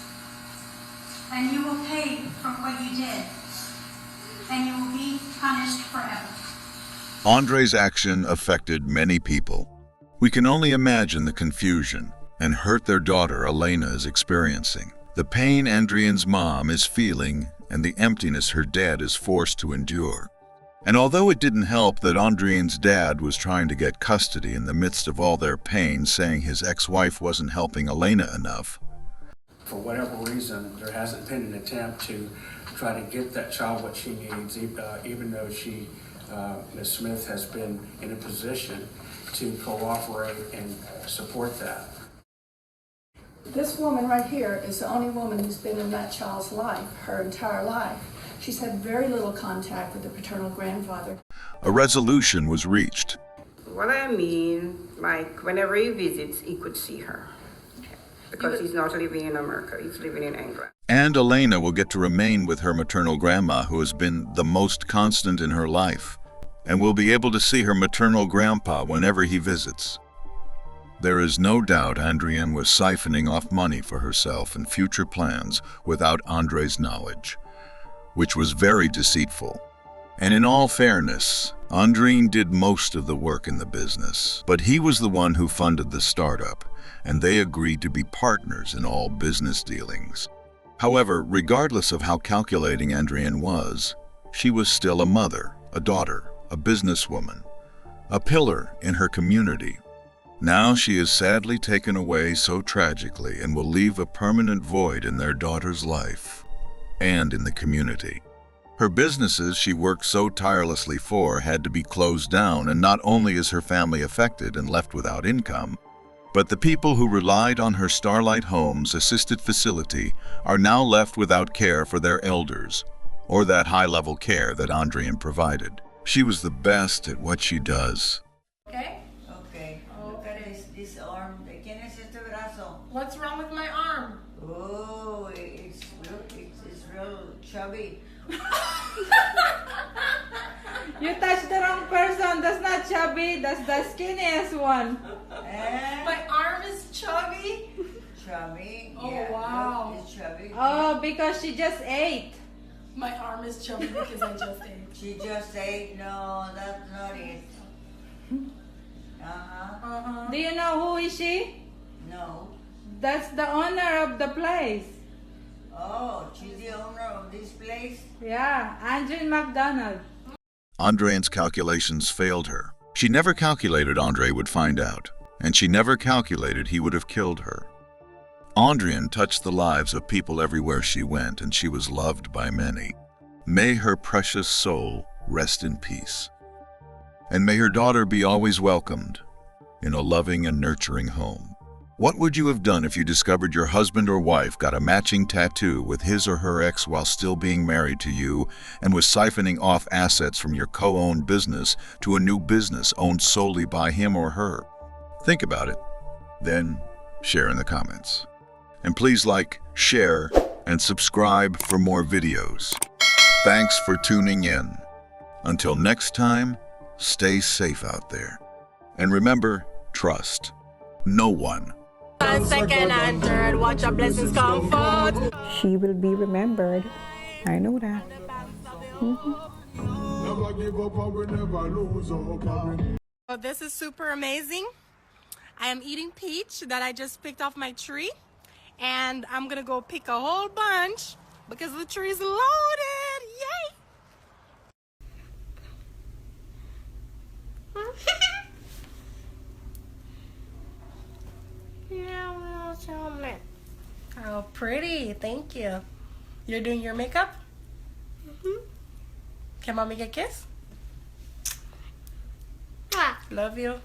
And you will pay for what you did. And you will be punished forever.
Andre's action affected many people. We can only imagine the confusion and hurt their daughter Elena is experiencing, the pain Andreen's mom is feeling, and the emptiness her dad is forced to endure. And although it didn't help that Andreen's dad was trying to get custody in the midst of all their pain, saying his ex-wife wasn't helping Elena enough,
for whatever reason, there hasn't been an attempt to try to get that child what she needs, even though Ms. Smith has been in a position to cooperate and support that.
This woman right here is the only woman who's been in that child's life, her entire life. She's had very little contact with the paternal grandfather.
a resolution was reached.
What I mean, like whenever he visits, he could see her. Because he's not living in America, he's living in England.
And Elena will get to remain with her maternal grandma, who has been the most constant in her life, and will be able to see her maternal grandpa whenever he visits. There is no doubt Andreen was siphoning off money for herself and future plans without Andre's knowledge, which was very deceitful. And in all fairness, Andreen did most of the work in the business, but he was the one who funded the startup, and they agreed to be partners in all business dealings. However, regardless of how calculating Andreen was, she was still a mother, a daughter, a businesswoman, a pillar in her community. Now she is sadly taken away so tragically and will leave a permanent void in their daughter's life and in the community. Her businesses she worked so tirelessly for had to be closed down, and not only is her family affected and left without income, but the people who relied on her Starlight Homes assisted facility are now left without care for their elders, or that high-level care that Andreen provided. She was the best at what she does.
Okay?
Okay. Look at this arm. ¿Quién es este brazo?
What's wrong with my arm?
Oh, it's real chubby.
You touched the wrong person. That's not chubby. That's the skinniest one. My arm is chubby.
Chubby?
Oh,
yeah,
wow.
Look, it's chubby.
Oh, because she just ate. My arm is chubby because I just ate.
She just ate? No, that's not it.
Do you know who is she?
No.
That's the owner of the place.
Oh, she's the owner of this place?
Yeah, Andreen McDonald.
Andreen's calculations failed her. She never calculated Andre would find out, and she never calculated he would have killed her. Andreen touched the lives of people everywhere she went, and she was loved by many. May her precious soul rest in peace. And may her daughter be always welcomed in a loving and nurturing home. What would you have done if you discovered your husband or wife got a matching tattoo with his or her ex while still being married to you and was siphoning off assets from your co-owned business to a new business owned solely by him or her? Think about it, then share in the comments. And please like, share, and subscribe for more videos. Thanks for tuning in. Until next time, stay safe out there. And remember, trust no one.
Second and third, watch your blessings come forth.
She will be remembered. I know that.
Oh, this is super amazing. I am eating peach that I just picked off my tree. And I'm gonna go pick a whole bunch because the tree's loaded. Yay! How pretty. Thank you. You're doing your makeup? Can mommy get a kiss? Love you.